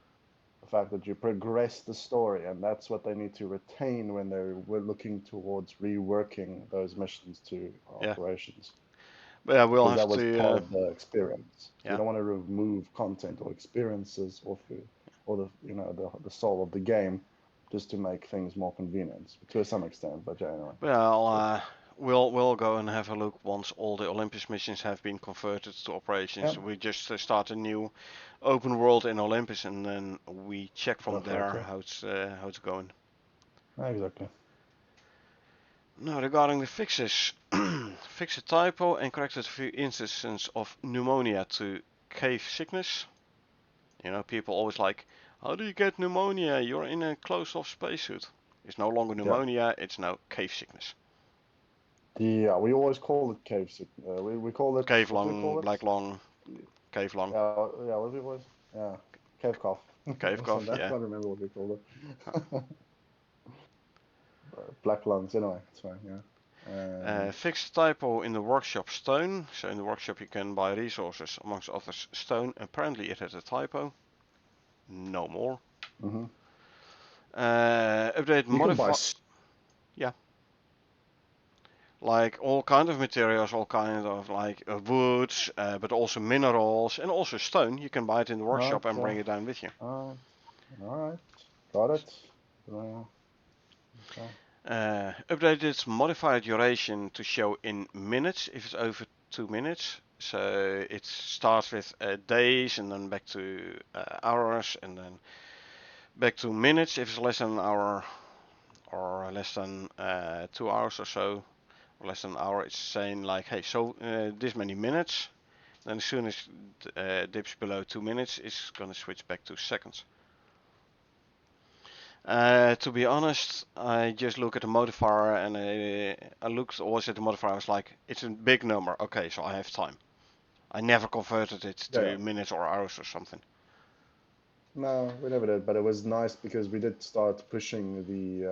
the fact that you progressed the story, and that's what they need to retain when we're looking towards reworking those missions to yeah. operations, But yeah, we'll because have that was part to. of the experience. You Yeah, don't want to remove content or experiences or the the soul of the game just to make things more convenient to some extent. But yeah, anyway. well, Good. we'll go and have a look once all the Olympus missions have been converted to operations. Yeah, We just start a new open world in Olympus, and then we check go from for it. there Yeah, how it's going. exactly. Now regarding the fixes, fix a typo and corrected a few instances of pneumonia to cave sickness. You know, people always like, how do you get pneumonia? You're in a closed-off spacesuit. It's no longer Yeah. pneumonia, it's now cave sickness. Yeah, we always call it cave sick. We call it, Cave what do we lung, call it? black lung, cave lung, Yeah, what do we always? Yeah, cave cough. cave Or cough, something. I yeah. can't remember what we called it. Black lungs, anyway, it's fine, yeah. And Fix typo in the workshop stone. So in the workshop you can buy resources, amongst others stone. Apparently it had a typo. No more. hmm Update you can buy. modify. Yeah, like all kind of materials, all kind of like woods, but also minerals and also stone. You can buy it in the workshop and Okay, bring it down with you. all right, got it. Okay. Updated modified duration to show in minutes if it's over 2 minutes. So it starts with days and then back to hours and then back to minutes if it's less than an hour or less than 2 hours or so. Or less than an hour, it's saying like, hey, so this many minutes. Then as soon as dips below 2 minutes, it's gonna switch back to seconds. To be honest, I just look at the modifier and I looked always at the modifier. I was like, it's a big number. Okay, so I have time. I never converted it Yeah, yeah. to minutes or hours or something. No, we never did, but it was nice because we did start pushing the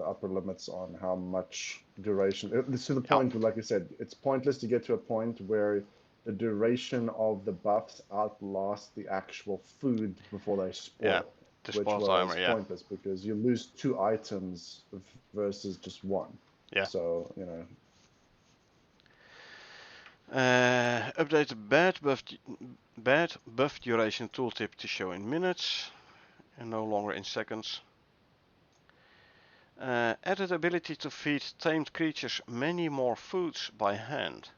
upper limits on how much duration. It's to the Yeah, point, like you said, it's pointless to get to a point where the duration of the buffs outlast the actual food before they yeah. spoil, The which spell was timer, yeah, pointless because you lose two items versus just one. yeah. So, you know, Update the bad buff duration tooltip to show in minutes and no longer in seconds. Added ability to feed tamed creatures many more foods by hand.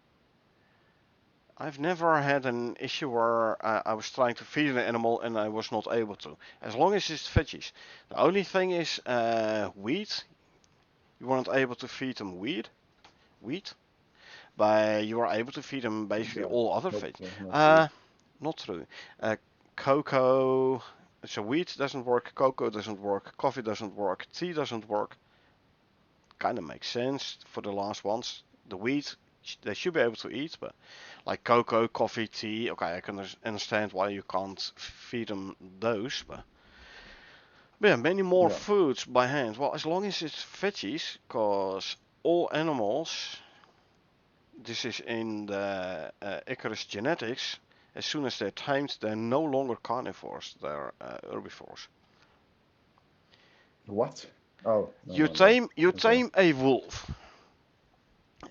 I've never had an issue where I was trying to feed an animal and I was not able to. As long as it's veggies. The only thing is wheat. You weren't able to feed them wheat, but you are able to feed them basically yeah, all other nope, veg. yeah, not true. Uh, not true. Cocoa. So wheat doesn't work, cocoa doesn't work, coffee doesn't work, tea doesn't work. Kind of makes sense for the last ones. The wheat, they should be able to eat, but like cocoa, coffee, tea, okay, I can understand why you can't feed them those, but yeah, many more Yeah. foods by hand. Well, as long as it's veggies, because all animals, this is in the Icarus genetics, as soon as they're tamed, they're no longer carnivores, they're herbivores. What? Oh, no, You no, no. Okay. tame a wolf,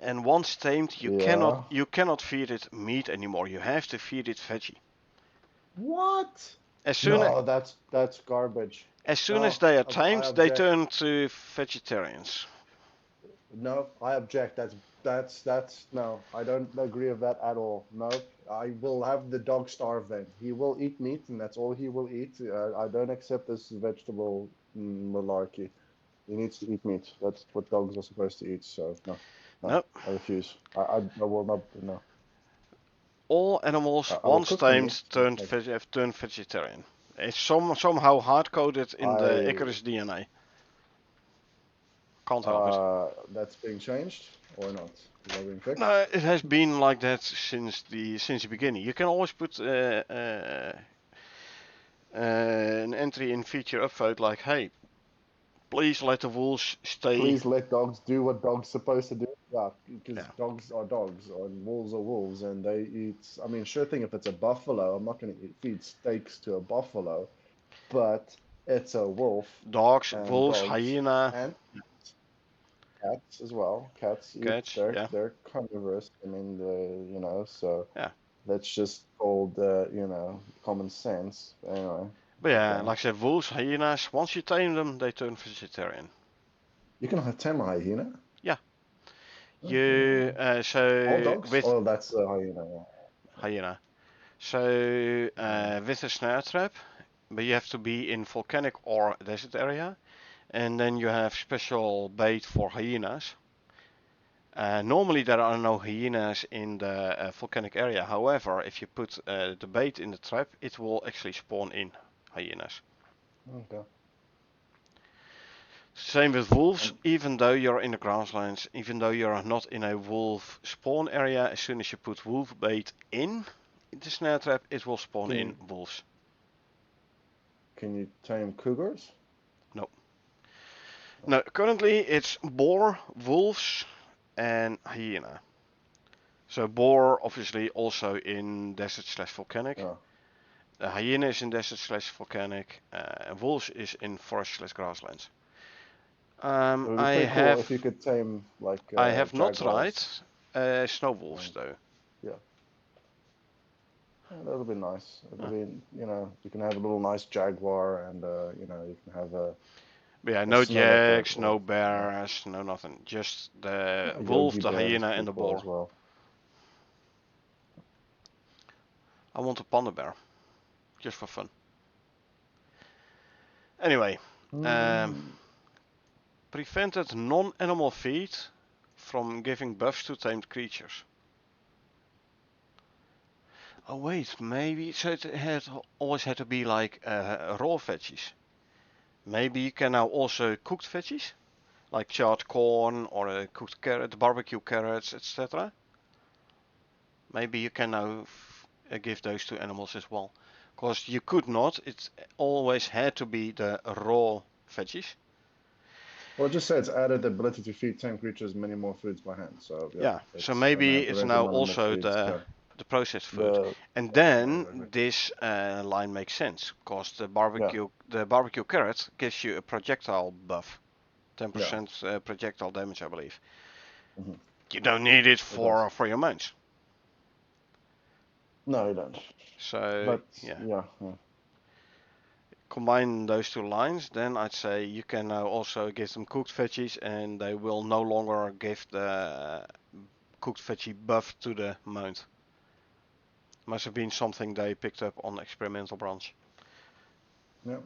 and once tamed, Yeah. you cannot feed it meat anymore. You have to feed it veggie. What? As soon No, that's garbage. as soon as No, they are I tamed, they object. turn to vegetarians. No, I object. That's no. I don't agree with that at all. No, I will have the dog starve then. He will eat meat, and that's all he will eat. I don't accept this vegetable malarkey. He needs to eat meat. That's what dogs are supposed to eat. So no, no, No, I refuse. I will not. No, all animals I will once cook the tamed meat, but like have turned vegetarian. It's somehow hard coded in the I Icarus DNA. Can't help it. that's being changed or not? Is that being fixed? No, it has been like that since the beginning. You can always put an entry in feature upvote like, hey, Please let the wolves stay. Please let dogs do what dogs supposed to do. Yeah, because Yeah. dogs are dogs, and wolves are wolves, and they eat. I mean, sure thing, if it's a buffalo, I'm not going to feed steaks to a buffalo, but it's a wolf, Dogs, and wolves, dogs hyena, and cats as well. Cats eat. cats. Yeah. They're carnivorous. I mean, you know, so Yeah. that's just called you know, common sense. Anyway, But yeah, okay. like I said, wolves, hyenas. Once you tame them, they turn vegetarian. You can have tame a hyena. Yeah. Okay, You well, all so dogs. with Oh, that's a hyena. hyena. So Yeah. with a snare trap, but you have to be in volcanic or desert area, and then you have special bait for hyenas. Normally there are no hyenas in the volcanic area. However, if you put the bait in the trap, it will actually spawn in hyenas. Okay. Same with wolves, And even though you're in the grasslands, even though you're not in a wolf spawn area, as soon as you put wolf bait in the snare trap, it will spawn can in you wolves. can you tame cougars? No. No, currently it's boar, wolves, and hyena. So boar obviously also in desert slash volcanic. Yeah. Hyena is in desert slash volcanic. And wolves is in forest slash grasslands. It would be I pretty cool have if you could tame like I have not tried jaguars. snow wolves And though. yeah, that'll be nice. It'll Uh, be, you know, you can have a little nice jaguar, and you know, you can have but yeah, a no snow leopard, jags, no or bears, no nothing. Just the a wolf, Yogi the Bear is hyena, pretty and the cool boar. as well. I want a panda bear, just for fun. Anyway, um, Mm, prevented non-animal feed from giving buffs to tamed creatures. Oh wait, maybe so it had always had to be like raw veggies. Maybe you can now also cooked veggies, like charred corn or cooked carrot, barbecue carrots, etc. Maybe you can now give those to animals as well. Because you could not, it always had to be the raw veggies. well, it just says added the ability to feed tame creatures many more foods by hand. So yeah, Yeah, so it's maybe it's prevented now non-animal also feeds. the Yeah, processed food, the and right. then this line makes sense because Yeah, the barbecue carrot gives you a projectile buff, yeah, 10% projectile damage, I believe. hmm You don't need it it does. for your mounts. No, you don't. So But yeah, yeah, yeah, combine those two lines, then I'd say you can now also give them cooked veggies, and they will no longer give the cooked veggie buff to the mount. Must have been something they picked up on experimental branch. yeah.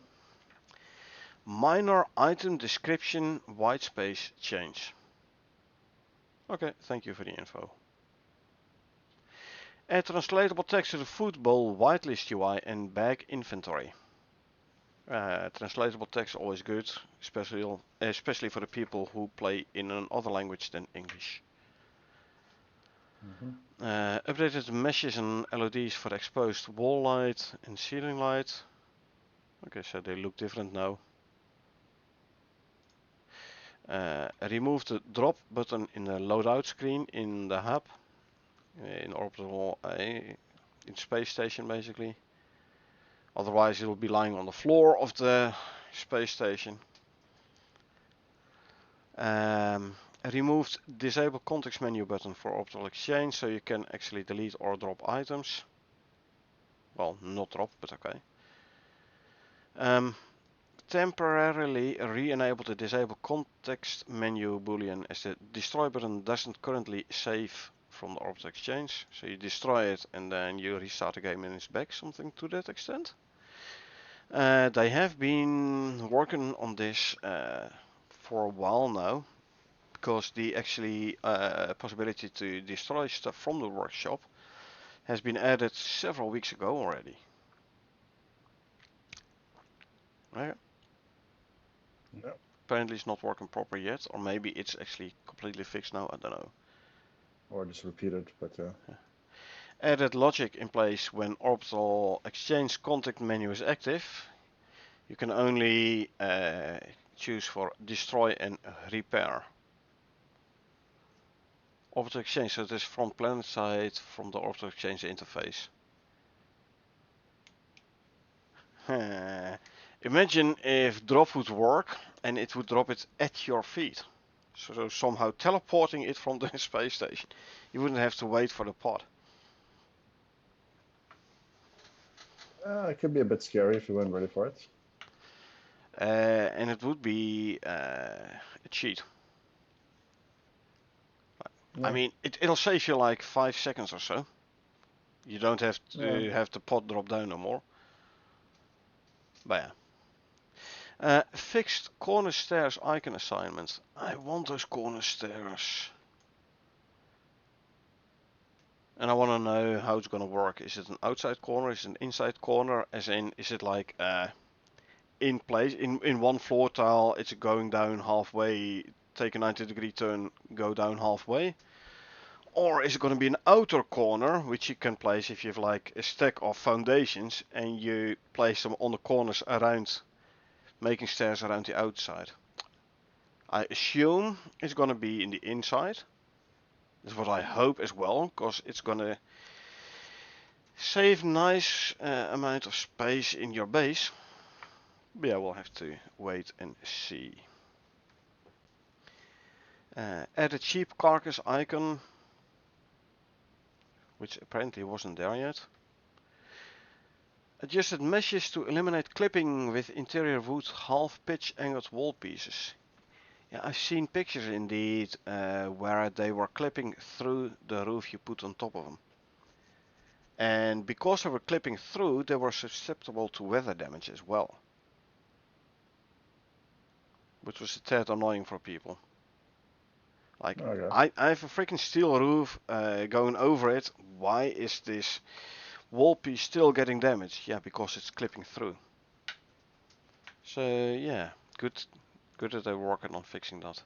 Minor item description white space change. Okay, thank you for the info. Add translatable text to the football whitelist UI and bag inventory. Translatable text always good, especially for the people who play in another language than English. Mm-hmm. Updated meshes and LEDs for exposed wall light and ceiling light. Okay, so they look different now. Remove the drop button in the loadout screen in the hub, in orbital, in space station basically. Otherwise it will be lying on the floor of the space station. Removed disable context menu button for orbital exchange, so you can actually delete or drop items. Well, not drop, but okay. Temporarily re-enable the disable context menu boolean, as the destroy button doesn't currently save from the orbital exchange. So you destroy it and then you restart the game and it's back, something to that extent. They have been working on this for a while now, because the actually possibility to destroy stuff from the workshop has been added several weeks ago already. Yeah. Yeah. Apparently it's not working proper yet, or maybe it's actually completely fixed now, I don't know. Or just repeat it, but yeah. Added logic in place when orbital exchange contact menu is active. You can only choose for destroy and repair. Orbital exchange, so this is from planet side, from the orbital exchange interface. Imagine if drop would work and it would drop it at your feet. So somehow teleporting it from the space station. You wouldn't have to wait for the pod. It could be a bit scary if you weren't ready for it. And it would be a cheat. Yeah. I mean, it'll save you like 5 seconds or so. You don't have to have the pod drop down no more. But yeah. Fixed corner stairs icon assignment. I want those corner stairs. And I want to know how it's going to work. Is it an outside corner? Is it an inside corner? As in, is it like in place, in one floor tile, it's going down halfway, take a 90-degree turn, go down halfway? Or is it going to be an outer corner, which you can place if you have like a stack of foundations and you place them on the corners around, making stairs around the outside? I assume it's going to be in the inside. That's what I hope as well, because it's going to save nice amount of space in your base. But yeah, we'll have to wait and see. Add a cheap carcass icon, which apparently wasn't there yet. Adjusted meshes to eliminate clipping with interior wood half pitch angled wall pieces. Yeah, I've seen pictures indeed where they were clipping through the roof you put on top of them. And because they were clipping through, they were susceptible to weather damage as well. Which was a tad annoying for people. Like, Okay. I have a freaking steel roof going over it. Why is this wall piece still getting damaged? Yeah, because it's clipping through. So yeah, good that they're working on fixing that.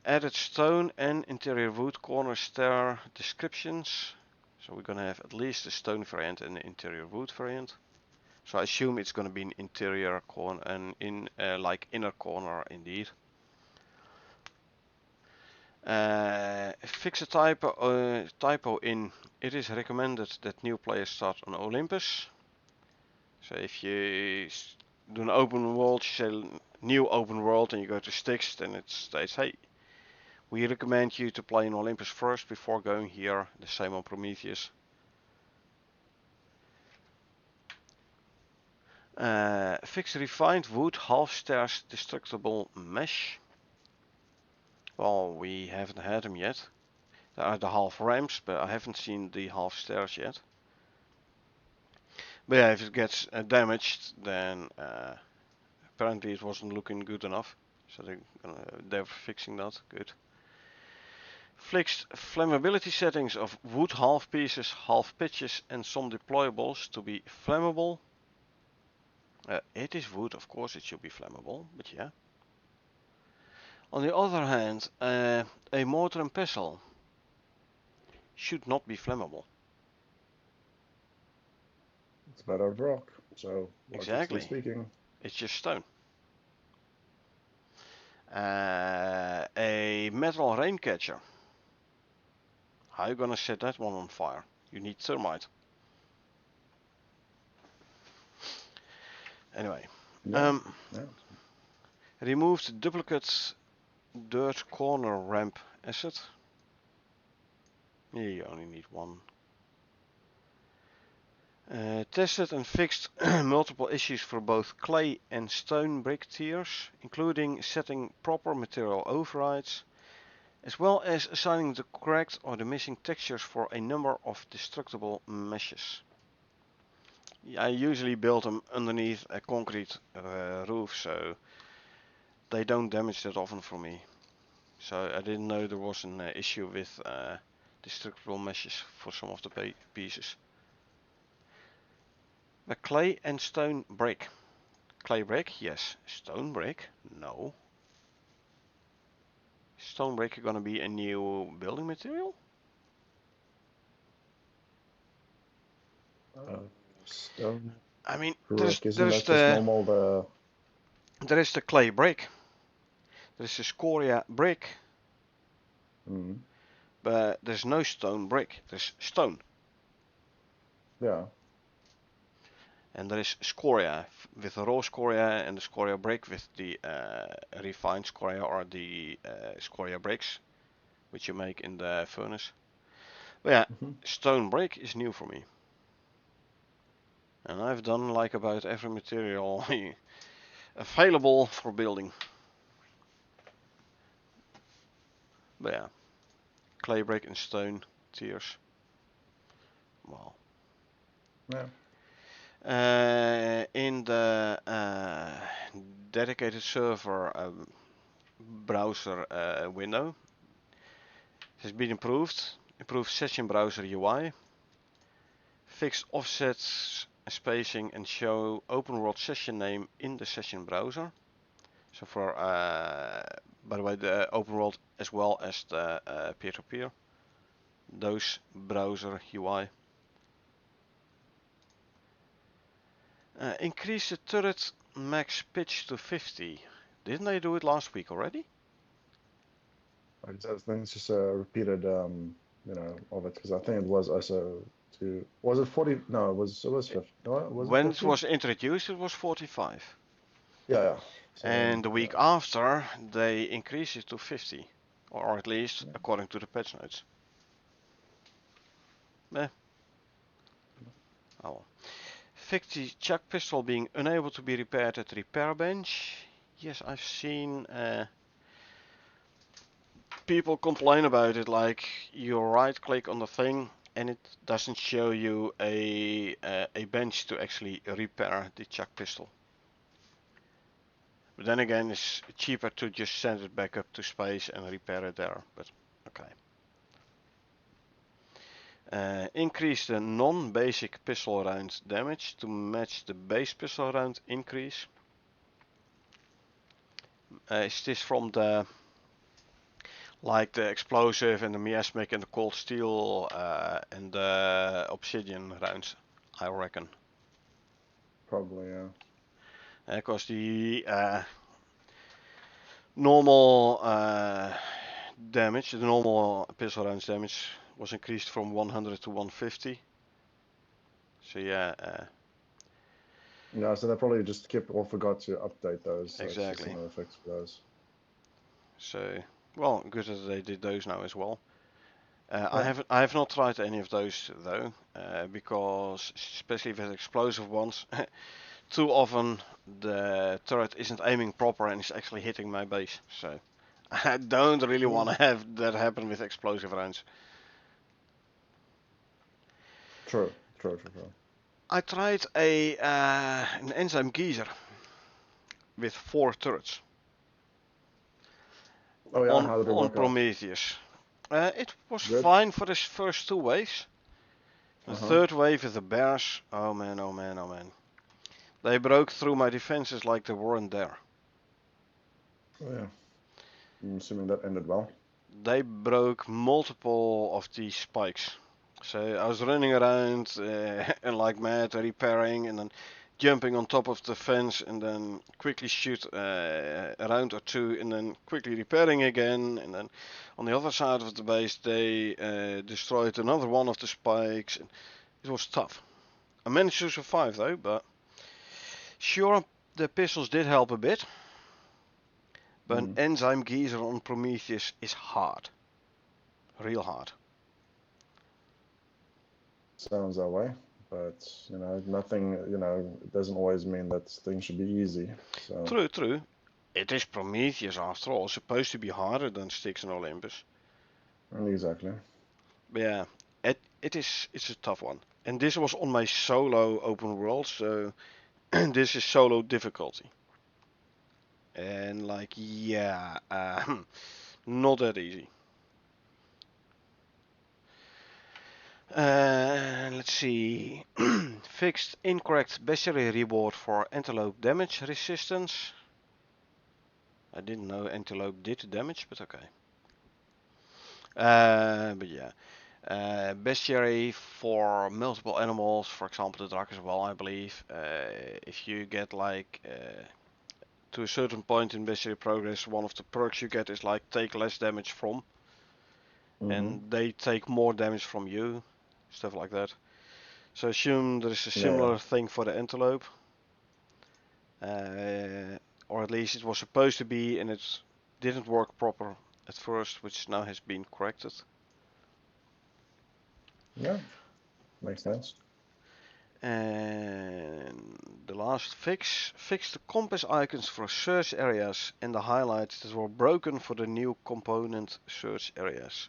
Added stone and interior wood corner stair descriptions. So we're gonna have at least a stone variant and an interior wood variant. So I assume it's gonna be an interior corner and in like inner corner indeed. Fix a typo in. It is recommended that new players start on Olympus. So if you do an open world, you say new open world and you go to Styx, then it states, hey, we recommend you to play in Olympus first before going here. The same on Prometheus. Fix refined wood half stairs destructible mesh. Well, we haven't had them yet. There are the half ramps, but I haven't seen the half stairs yet. But yeah, if it gets damaged, then apparently it wasn't looking good enough. So they're fixing that. Good. Fixed flammability settings of wood half pieces, half pitches, and some deployables to be flammable. It is wood, of course it should be flammable, but yeah. On the other hand, a mortar and pestle should not be flammable. It's made out of rock, so logically Exactly. speaking. It's just stone. A metal rain catcher. How are you gonna set that one on fire? You need thermite. Anyway. Yeah. Removed duplicate dirt corner ramp asset. Yeah, you only need one. Tested and fixed multiple issues for both clay and stone brick tiers, including setting proper material overrides, as well as assigning the correct or the missing textures for a number of destructible meshes. I usually build them underneath a concrete roof, so they don't damage that often for me. So I didn't know there was an issue with destructible meshes for some of the pieces. But clay and stone brick. Clay brick, yes. Stone brick, no. Stone brick is gonna be a new building material? Stone. I mean, Correct. Isn't that just normal? there is the clay brick, there is the scoria brick, but there's no stone brick. There's stone. Yeah. And there is scoria with the raw scoria and the scoria brick with the refined scoria or the scoria bricks, which you make in the furnace. But yeah, stone brick is new for me. And I've done like about every material available for building. But yeah, clay brick and stone tiers. Wow. Yeah. In the dedicated server browser window, it has been improved. Improved session browser UI. Fixed offsets, spacing, and show open world session name in the session browser. So for, by the way, the open world as well as the peer-to-peer. Those browser UI. Increase the turret max pitch to 50. Didn't they do it last week already? I think it's just a repeated, of it, because I think it was also was it 40? No, it was 50. No, was it When 50? it was introduced, it was 45. Yeah. So, And the week after, they increased it to 50. Or at least, according to the patch notes. Oh well. Fix the chuck pistol being unable to be repaired at the repair bench. Yes, I've seen people complain about it, like you right click on the thing and it doesn't show you a bench to actually repair the chuck pistol. But then again, it's cheaper to just send it back up to space and repair it there, but okay. Increase the non-basic pistol round damage to match the base pistol round increase. Is this from the like the explosive and the miasmic and the cold steel and the obsidian rounds, I reckon. probably, yeah. Because the normal damage, the normal pistol rounds damage was increased from 100 to 150. So yeah. Yeah, so they probably just skipped or forgot to update those. So Exactly. It's just another fix for those. So, well, good that they did those now as well. Yeah. I have not tried any of those though, because especially with explosive ones, too often the turret isn't aiming proper and is actually hitting my base. So I don't really want to have that happen with explosive rounds. True. I tried an enzyme geyser with 4 turrets. Oh yeah, how did it on work out? Prometheus. It was Good? fine for the first 2 waves. The third wave with the bears, oh man. They broke through my defenses like they weren't there. Oh yeah. I'm assuming that ended well. They broke multiple of these spikes. So I was running around and like mad, repairing and then jumping on top of the fence and then quickly shoot a round or 2 and then quickly repairing again. And then on the other side of the base they destroyed another one of the spikes. It was tough. I managed to survive though, but sure, the pistols did help a bit. But an enzyme geyser on Prometheus is hard. Real hard. Sounds that way. But, nothing, it doesn't always mean that things should be easy. So. True. It is Prometheus after all. It's supposed to be harder than Styx and Olympus. Exactly. But yeah, it's a tough one. And this was on my solo open world, so this is solo difficulty. And like, yeah, not that easy. Let's see. Fixed incorrect bestiary reward for antelope damage resistance. I didn't know antelope did damage, but okay. But yeah. Bestiary for multiple animals, for example the drak as well, I believe. If you get like to a certain point in bestiary progress, one of the perks you get is like take less damage from, and they take more damage from you, stuff like that. So I assume there is a similar thing for the antelope, or at least it was supposed to be, and it didn't work proper at first, which now has been corrected. Yeah, makes sense. And the last fix the compass icons for search areas and the highlights that were broken for the new component search areas.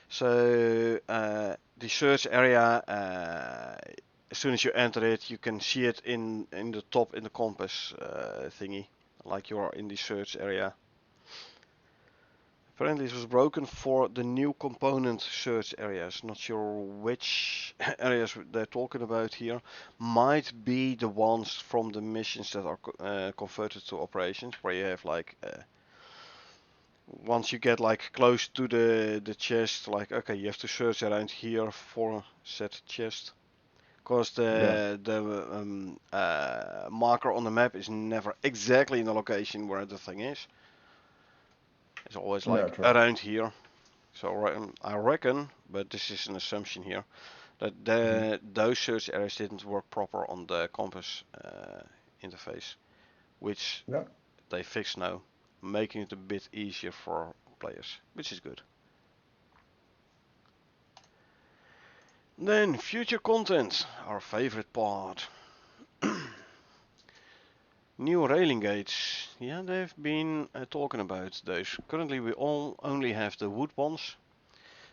So the search area, as soon as you enter it, you can see it in the top in the compass thingy, like you are in the search area. Apparently it was broken for the new component search areas. Not sure which areas they're talking about here. Might be the ones from the missions that are converted to operations, where you have like once you get like close to the chest, like okay, you have to search around here for said chest. Because the marker on the map is never exactly in the location where the thing is. It's always like around here. So I reckon, but this is an assumption here, that those search areas didn't work proper on the compass interface, which they fixed now, making it a bit easier for players, which is good. Then future content, our favorite part. New railing gates. Yeah, they've been talking about those. Currently we only have the wood ones.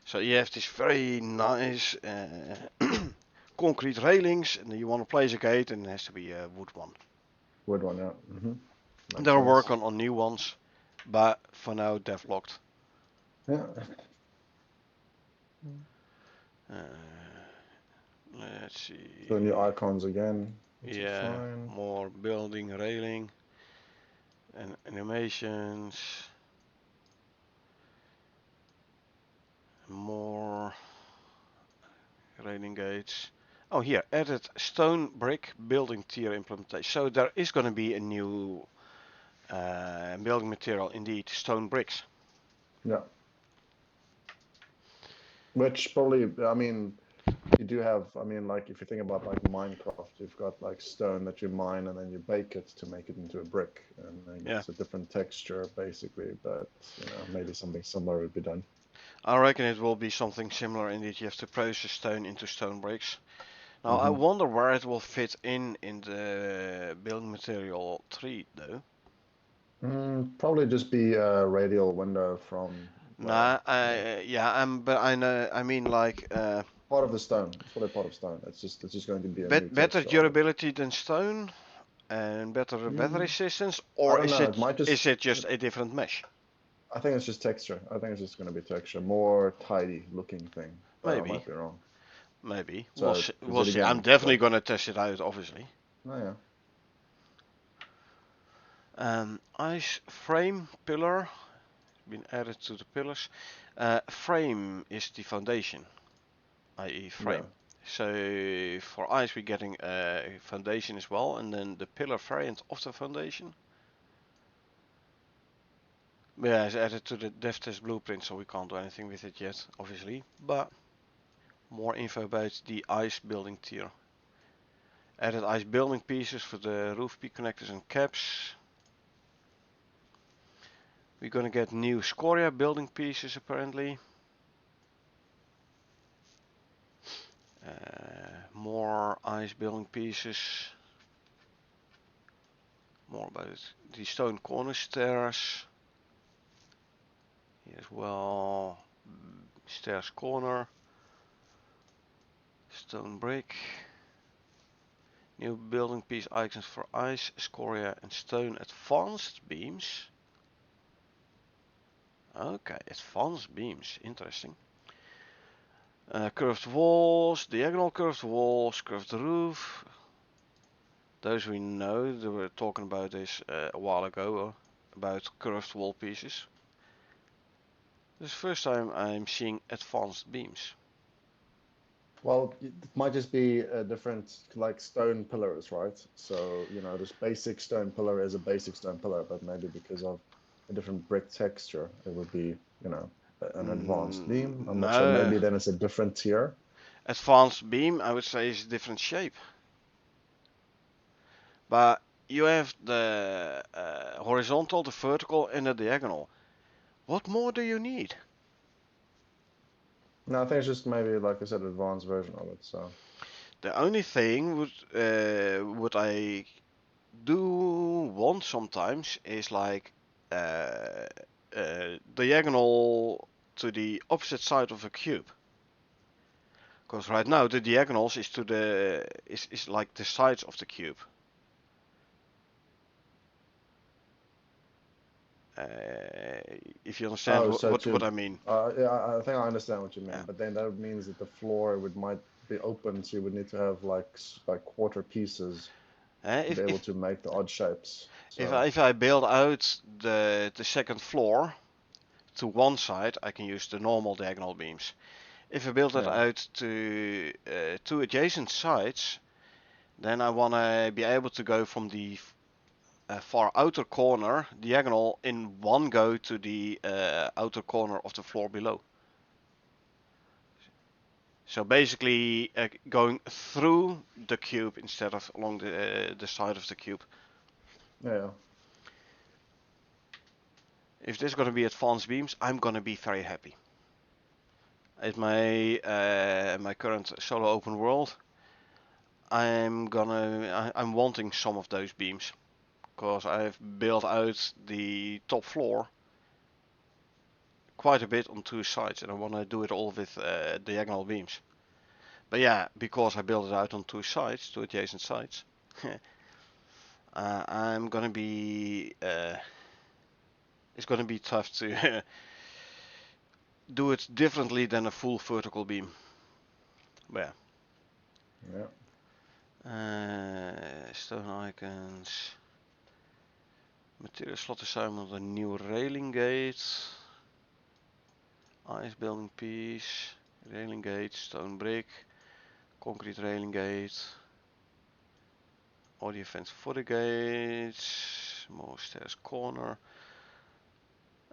So you have this very nice concrete railings, and you want to place a gate, and it has to be a wood one. Wood one, yeah. They're working on new ones, but for now they've locked. Yeah. Let's see. So new icons again. Yeah, more building, railing, and animations. More railing gates. Oh, here, added stone brick building tier implementation. So there is going to be a new building material, indeed, stone bricks. Yeah. Which probably, I mean, you do have, I mean, like if you think about like Minecraft, you've got like stone that you mine and then you bake it to make it into a brick, and then it's a different texture basically, but you know, maybe something similar would be done. I reckon it will be something similar indeed. You have to process stone into stone bricks. Now I wonder where it will fit in the building material tree though. Probably just be a radial window from. Nah, but I know. I mean, like part of the stone. It's probably part of stone. It's just going to be a new better texture durability than stone, and better weather resistance, or is it just a different mesh? I think it's just texture. I think it's just going to be texture, more tidy looking thing. But Maybe. I might be wrong. Maybe. So we'll see. I'm definitely going to test it out, obviously. Oh yeah. Ice frame pillar been added to the pillars. Frame is the foundation, i.e. frame. Yeah. So for ice we're getting a foundation as well, and then the pillar variant of the foundation. Yeah, it's added to the dev test blueprint, so we can't do anything with it yet, obviously. But more info about the ice building tier. Added ice building pieces for the roof peak connectors and caps. We're gonna get new scoria building pieces apparently. More ice building pieces. More about the stone corner stairs. Here as well. Stairs corner. Stone brick. New building piece icons for ice, scoria and stone advanced beams. Okay, advanced beams, interesting. Curved walls, diagonal curved walls, curved roof. Those we know, they were talking about this a while ago, about curved wall pieces. This is the first time I'm seeing advanced beams. Well, it might just be a different, like stone pillars, right? So, you know, this basic stone pillar is a basic stone pillar, but maybe because of a different brick texture, it would be, you know, an advanced beam. I'm not sure. No, Maybe then it's a different tier. advanced beam I would say is different shape, but you have the horizontal, the vertical, and the diagonal. What more do you need? No, I think it's just maybe, like I said, advanced version of it. So, The only thing would I do want sometimes is like diagonal to the opposite side of a cube. Because right now the diagonals is to the is like the sides of the cube. If you understand oh, so what to, I mean. yeah, I think I understand what you Yeah. mean, but then that means that the floor would might be open, so you would need to have like like quarter pieces to If be able to make the odd shapes. So, if I build out the second floor to one side, I can use the normal diagonal beams. If I build it yeah. out to two adjacent sides, then I want to be able to go from the far outer corner diagonal in one go to the outer corner of the floor below. So basically going through the cube instead of along the side of the cube. Yeah. If this is going to be advanced beams, I'm going to be very happy. At my current solo open world, I'm wanting some of those beams because I've built out the top floor quite a bit on two sides, and I want to do it all with diagonal beams. But yeah, because I built it out on two sides, two adjacent sides, I'm gonna be. It's gonna be tough to do it differently than a full vertical beam. But Yeah. yeah. Stone icons. Material slot assignment, a new railing gate. Ice building piece. Railing gate, stone brick. Concrete railing gate. Audio fence for the gates. More stairs corner.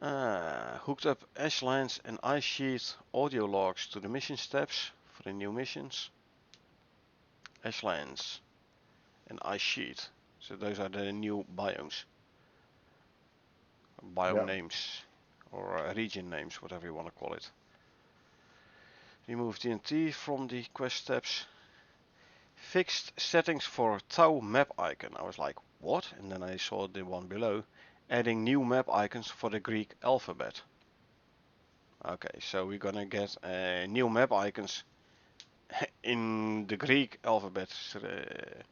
Hooked up ash lines and ice sheet audio logs to the mission steps for the new missions. Ash lines and ice sheet. So those are the new biomes. Biome Yeah. names. Or region names, whatever you want to call it. Remove TNT from the quest steps. Fixed settings for Tau map icon. I was like, what? And then I saw the one below. Adding new map icons for the Greek alphabet. Okay, so we're gonna get new map icons in the Greek alphabet.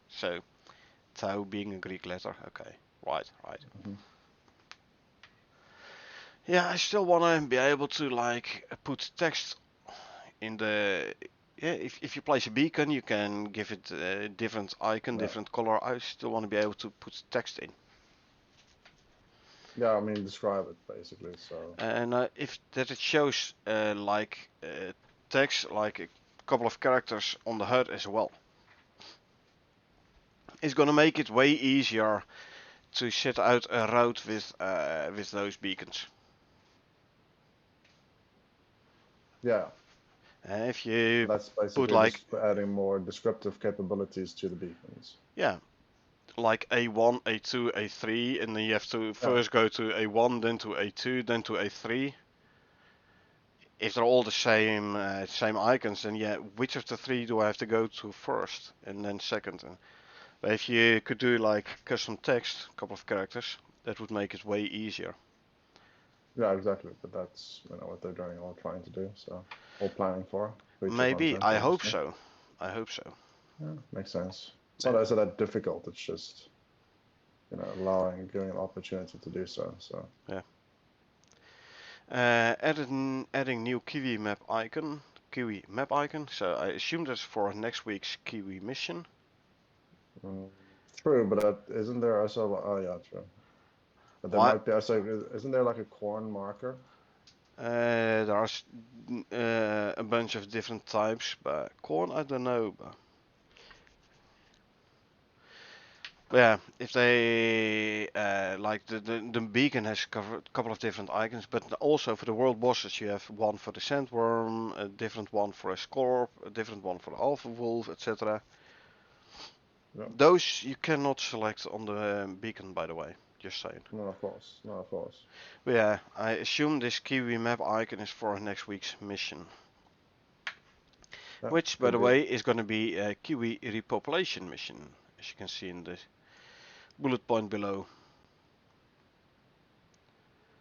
So Tau being a Greek letter. Okay, right. Hmm. Yeah, I still wanna be able to like put text in the. Yeah, if you place a beacon, you can give it a different icon, Yeah. different color. I still want to be able to put text in. Yeah. I mean, describe it basically. So, And if that it shows like text, like a couple of characters on the HUD as well, it's gonna make it way easier to set out a route with those beacons. yeah. If you That's put basically like just adding more descriptive capabilities to the beacons. yeah, like A1, A2, A3, and then you have to Yeah. first go to A1, then to A2, then to A3. If they're all the same icons, then yeah, which of the three do I have to go to first and then second? But if you could do like custom text, a couple of characters, that would make it way easier. Yeah, exactly. But that's, you know, what they're doing or trying to do. So, or planning for future Maybe, content, I hope obviously. so. I hope so. Yeah, makes sense. It's not Yeah. as that difficult. It's just, you know, allowing, giving an opportunity to do so. So, Yeah. Adding new Kiwi map icon. Kiwi map icon. So I assume that's for next week's Kiwi mission. mm, true. But isn't there also? Oh, yeah, true. But there Why? might be also. Isn't there like a corn marker? There are a bunch of different types, but corn I don't know. But yeah, if they like the beacon has covered a couple of different icons, but also for the world bosses you have one for the sandworm, a different one for a scorp, a different one for the alpha wolf, etc. Yeah. Those you cannot select on the beacon, by the way. Just saying. No, of course. No, of course. But yeah, I assume this Kiwi map icon is for next week's mission. Yeah, Which, by could the be. way, is going to be a Kiwi repopulation mission, as you can see in the bullet point below.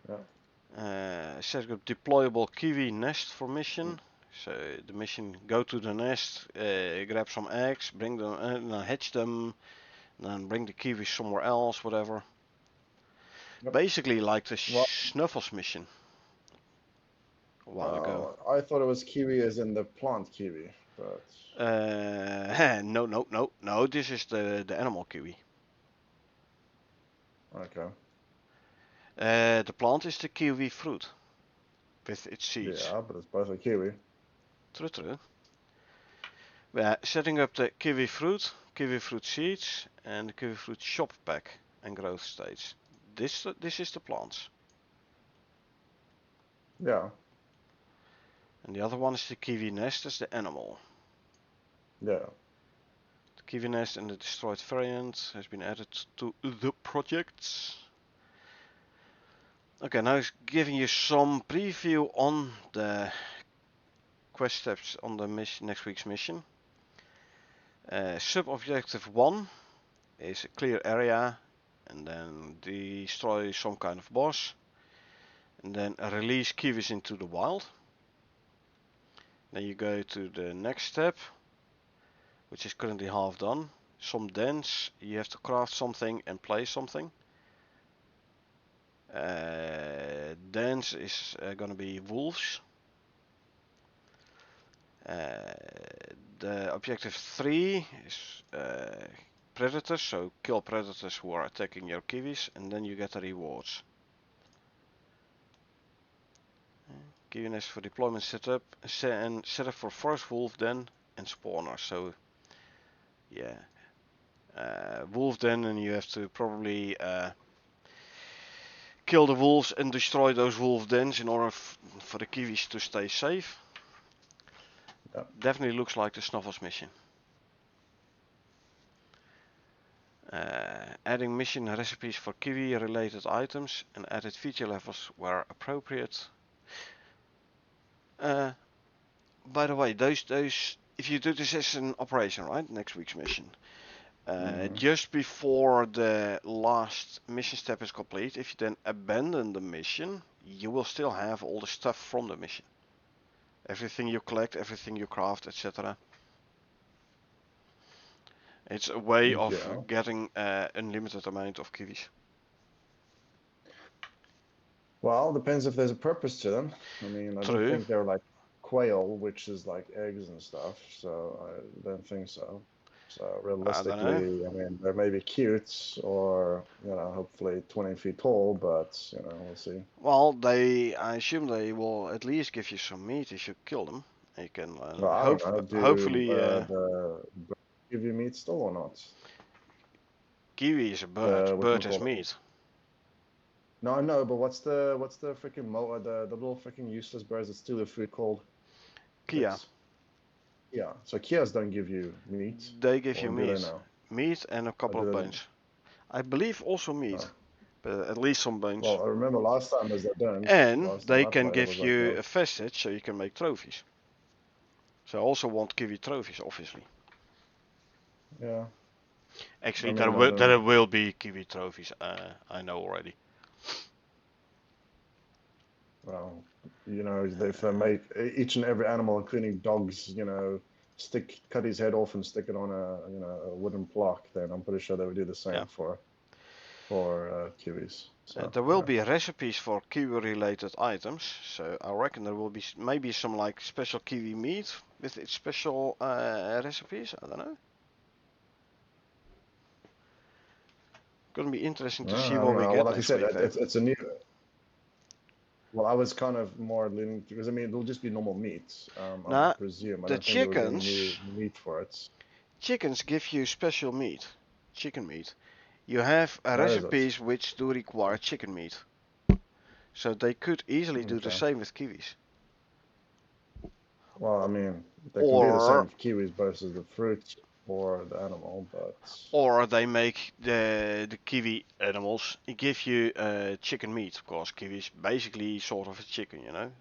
Yeah. Set up deployable Kiwi nest for mission. So the mission, go to the nest, grab some eggs, bring them, hatch them, then bring the Kiwis somewhere else, whatever. Yep. Basically like the Well, Snuffles mission a while ago. I thought it was kiwi as in the plant kiwi, but No. This is the animal Kiwi. okay. The plant is the kiwi fruit with its seeds. Yeah, but it's both a kiwi. True. We're setting up the kiwi fruit seeds, and the kiwi fruit shop pack and growth stage. This is the plants. Yeah. And the other one is the kiwi nest, as the animal. Yeah. The kiwi nest and the destroyed variant has been added to the projects. Okay, now it's giving you some preview on the quest steps on the mission, next week's mission. Sub-objective 1 is a clear area and then destroy some kind of boss. And then release kiwis into the wild. Then you go to the next step, which is currently half done. Some dens, you have to craft something and play something. Dens is gonna be wolves. The objective 3 is predators, so kill predators who are attacking your kiwis, and then you get the rewards. Kiwi nest for deployment setup, and setup for forest wolf den and spawner. So yeah, wolf den, and you have to probably kill the wolves and destroy those wolf dens in order for the kiwis to stay safe. Yeah. Definitely looks like the Snuffles mission. Adding mission recipes for kiwi related items and added feature levels where appropriate. By the way, those if you do this as an operation, right, next week's mission, just before the last mission step is complete, if you then abandon the mission, you will still have all the stuff from the mission. Everything you collect, everything you craft, etc. It's a way of getting unlimited amount of kiwis. Well, depends if there's a purpose to them. I mean, I don't think they're like quail, which is like eggs and stuff. So I don't think so. So realistically, I mean, they may be cute or, you know, hopefully 20 feet tall, but, you know, we'll see. Well, I assume they will at least give you some meat if you kill them. You can Well, I don't know, hopefully the give you meat still or not? Kiwi is a bird. Bird has meat. No, I know, but what's the freaking the little freaking useless birds that steal the food called? Kia. Yeah, so Kias don't give you meat. They give you meat. Meat and a couple of bones. I believe also meat, but at least some bones. Well, I remember last time as they don't. And they can give you a facet so you can make trophies. So I also want kiwi trophies, obviously. Yeah. Actually, there will be kiwi trophies. I know already. Well, you know, if they make each and every animal, including dogs, you know, cut his head off and stick it on a wooden block, then I'm pretty sure they would do the same for kiwis. So, there will be recipes for kiwi related items, so I reckon there will be maybe some like special kiwi meat with its special recipes. I don't know. Gonna be interesting to see what we get. Well, like I said, it's a new. Well, I was kind of more leaning because I mean it'll just be normal meat. I Now, would presume. I the don't think there would be any new chickens, meat for it. chickens give you special meat, chicken meat. You have That is it. recipes which do require chicken meat, so they could easily do the Okay. same with kiwis. Well, I mean, they can do the same Or with kiwis versus the fruit or the animal, but or they make the kiwi animals give you chicken meat, because kiwi is basically sort of a chicken, you know.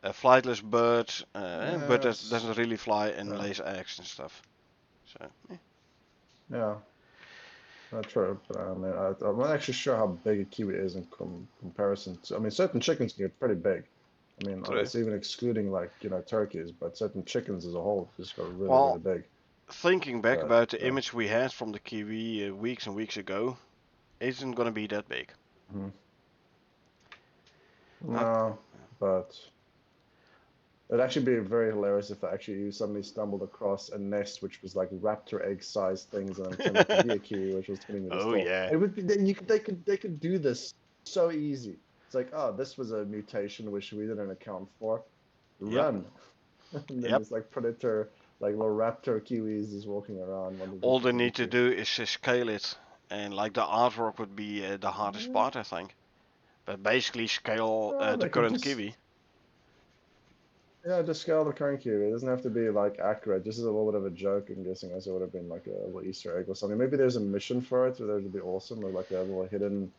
A flightless bird, but yeah, that it's doesn't really fly and yeah, lays eggs and stuff. So yeah, not true. But I mean, I'm not actually sure how big a kiwi is in comparison to. I mean, certain chickens can get pretty big. I mean, true. that's even excluding like turkeys, but certain chickens as a whole just got really, really Well, big. thinking back But about the image we had from the kiwi weeks and weeks ago, it isn't gonna be that big. mhm. Uh, No, but. It'd actually be very hilarious if actually you suddenly stumbled across a nest which was like raptor egg sized things and then turned out to be a kiwi which was 20 meters oh tall. yeah, It would be they could do this so easy. It's like, oh, this was a mutation which we didn't account for. yep, Run. And then yep. it's like predator, like little raptor kiwis just walking around wanting to All they freaking need eat to you. do is scale it, and like the artwork would be the hardest Yeah. part, I think. But basically scale the They could current just kiwi. Yeah, just scale the current kiwi. It doesn't have to be like accurate. Just as a little bit of a joke, I'm guessing as it would have been like a little Easter egg or something. Maybe there's a mission for it, or that would be awesome, or like a little hidden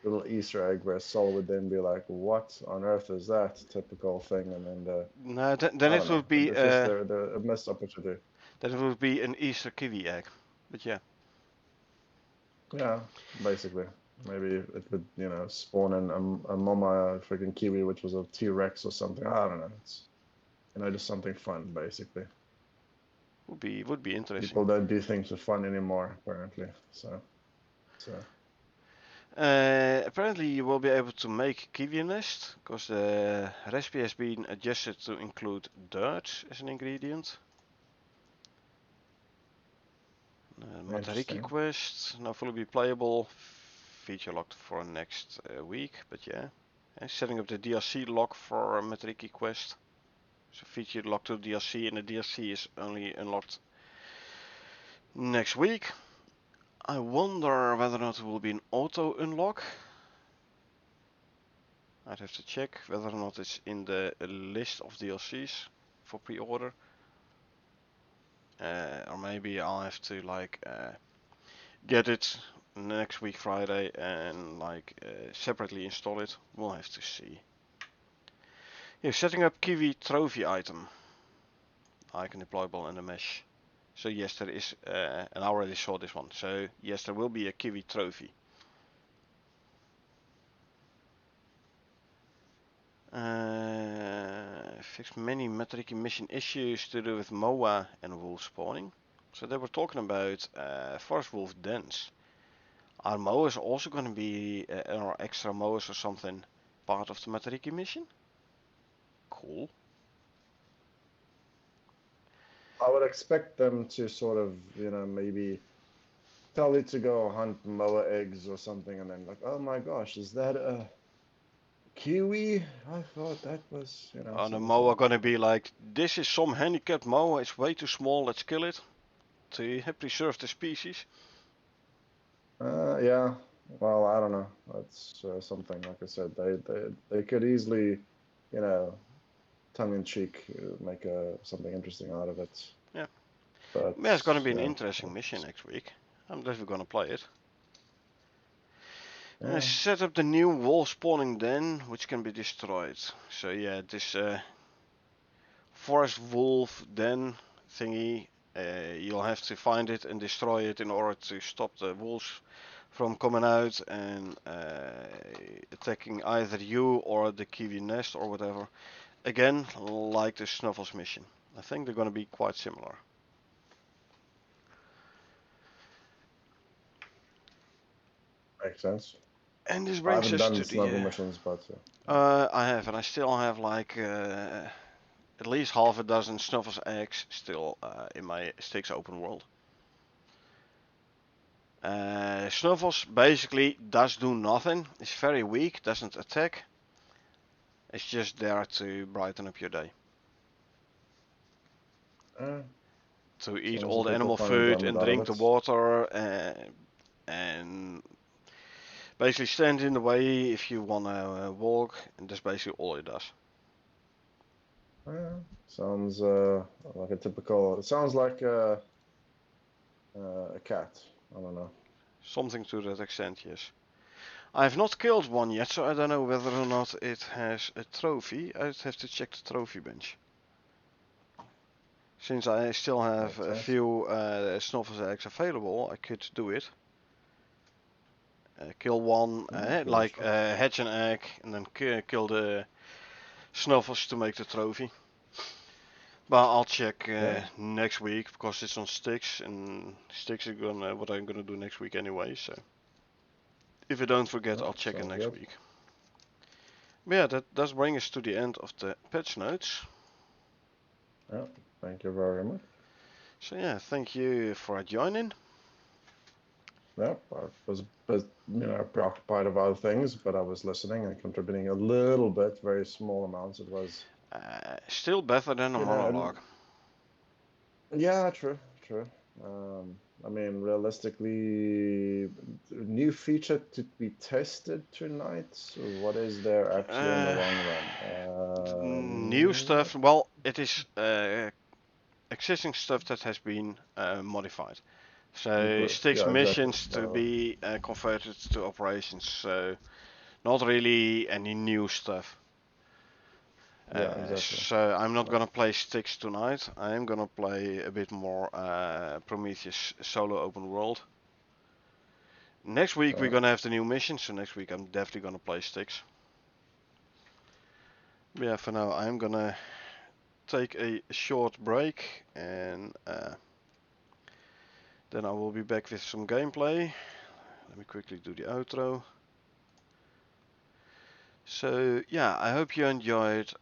little Easter egg where Sol would then be like, "What on earth is that?" Typical thing, and then No, then I it don't know. would be It's just a missed opportunity. an Easter kiwi egg. But yeah, Yeah, basically. Maybe it would, spawn in a mama freaking kiwi, which was a T-Rex or something. I don't know. It's just something fun, basically. would be interesting. People don't do things for fun anymore, apparently. So Apparently you will be able to make kiwi nest, because the recipe has been adjusted to include dirt as an ingredient. Matariki interesting. quest, now fully be playable, feature locked for next week, but yeah. Setting up the DLC lock for Matariki quest. So feature locked to DLC, and the DLC is only unlocked next week. I wonder whether or not it will be an auto unlock. I'd have to check whether or not it's in the list of DLCs for pre-order. Or maybe I'll have to get it next week Friday and separately install it. We'll have to see. Yeah, setting up Kiwi trophy item. Icon deployable in the mesh. So yes, there is, and I already saw this one. So yes, there will be a Kiwi trophy. Fix many metric mission issues to do with MOA and wolf spawning. So they were talking about forest wolf dens. Are MOAs also going to be, or extra MOAs or something, part of the Matariki mission? Cool. I would expect them to sort of, maybe tell you to go hunt moa eggs or something, and then like, oh my gosh, is that a kiwi? I thought that was, And the something to MOA that gonna effect. be like, this is some handicapped MOA, it's way too small, let's kill it to preserve the species. Yeah. Well, I don't know. That's something like I said. They could easily, you know, tongue in cheek, make something interesting out of it. Yeah. But Yeah, it's gonna be an yeah, interesting mission next week. I'm definitely gonna play it. yeah. Set up the new wolf spawning den, which can be destroyed. So yeah, this forest wolf den thingy, you'll have to find it and destroy it in order to stop the wolves from coming out and attacking either you or the kiwi nest or whatever. Again, like the Snuffles mission. I think they're gonna be quite similar. Makes sense. And this I brings haven't us done to the snuggle missions, but I have, and I still have at least half a dozen Snuffles eggs still in my Styx open world. Snuffles basically does do nothing. It's very weak, doesn't attack. It's just there to brighten up your day. To eat Sounds all like the people animal find food enjoyment and out of drink the it. water, and basically stand in the way if you want to walk, and that's basically all it does. Sounds like a typical. It sounds like a cat. I don't know. Something to that extent, yes. I have not killed one yet, so I don't know whether or not it has a trophy. I'd have to check the trophy bench. Since I still have Makes a sense. few Snuffles eggs available, I could do it. Kill one, Give it a like shot. hatch an egg, and then kill the Snuffles to make the trophy. But I'll check Yeah. next week because it's on Styx, and Styx is gonna what I'm gonna do next week anyway. So if I don't forget, I'll check it Sounds next good. week. But yeah, that does bring us to the end of the patch notes. Yeah. Thank you very much. So yeah, thank you for joining. Yeah, I was preoccupied with other things, but I was listening and contributing a little bit, very small amounts. It was, Still better than a monologue. Yeah, true, true. I mean, realistically, new feature to be tested tonight. So what is there actually in the Uh, long run? New stuff. Well, it is existing stuff that has been modified. So Improved. Styx Yeah, exactly. missions to be converted to operations. So not really any new stuff. Yeah, exactly. So I'm not gonna play Styx tonight. I am gonna play a bit more Prometheus solo open world. Next week we're gonna have the new mission, so next week I'm definitely gonna play Styx. But yeah, for now I'm gonna take a short break, and then I will be back with some gameplay. Let me quickly do the outro. So yeah, I hope you enjoyed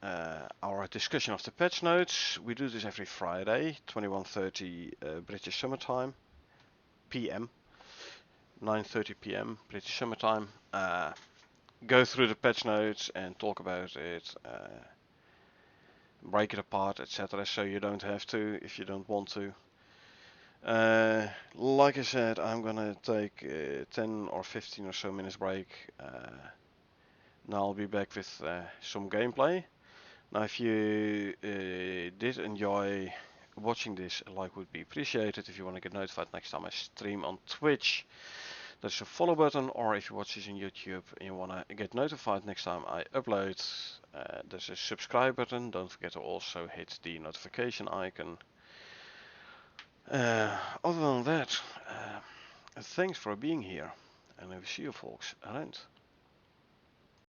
our discussion of the patch notes. We do this every Friday, 21:30 British summertime, PM, 9:30 PM British summertime. Go through the patch notes and talk about it, break it apart, etc. So you don't have to if you don't want to. Like I said, I'm gonna take 10 or 15 or so minutes break. Now I'll be back with some gameplay. Now, if you did enjoy watching this, a like would be appreciated. If you want to get notified next time I stream on Twitch, there's a follow button, or if you watch this on YouTube and you want to get notified next time I upload, there's a subscribe button. Don't forget to also hit the notification icon. Other than that, thanks for being here, and I will see you folks around.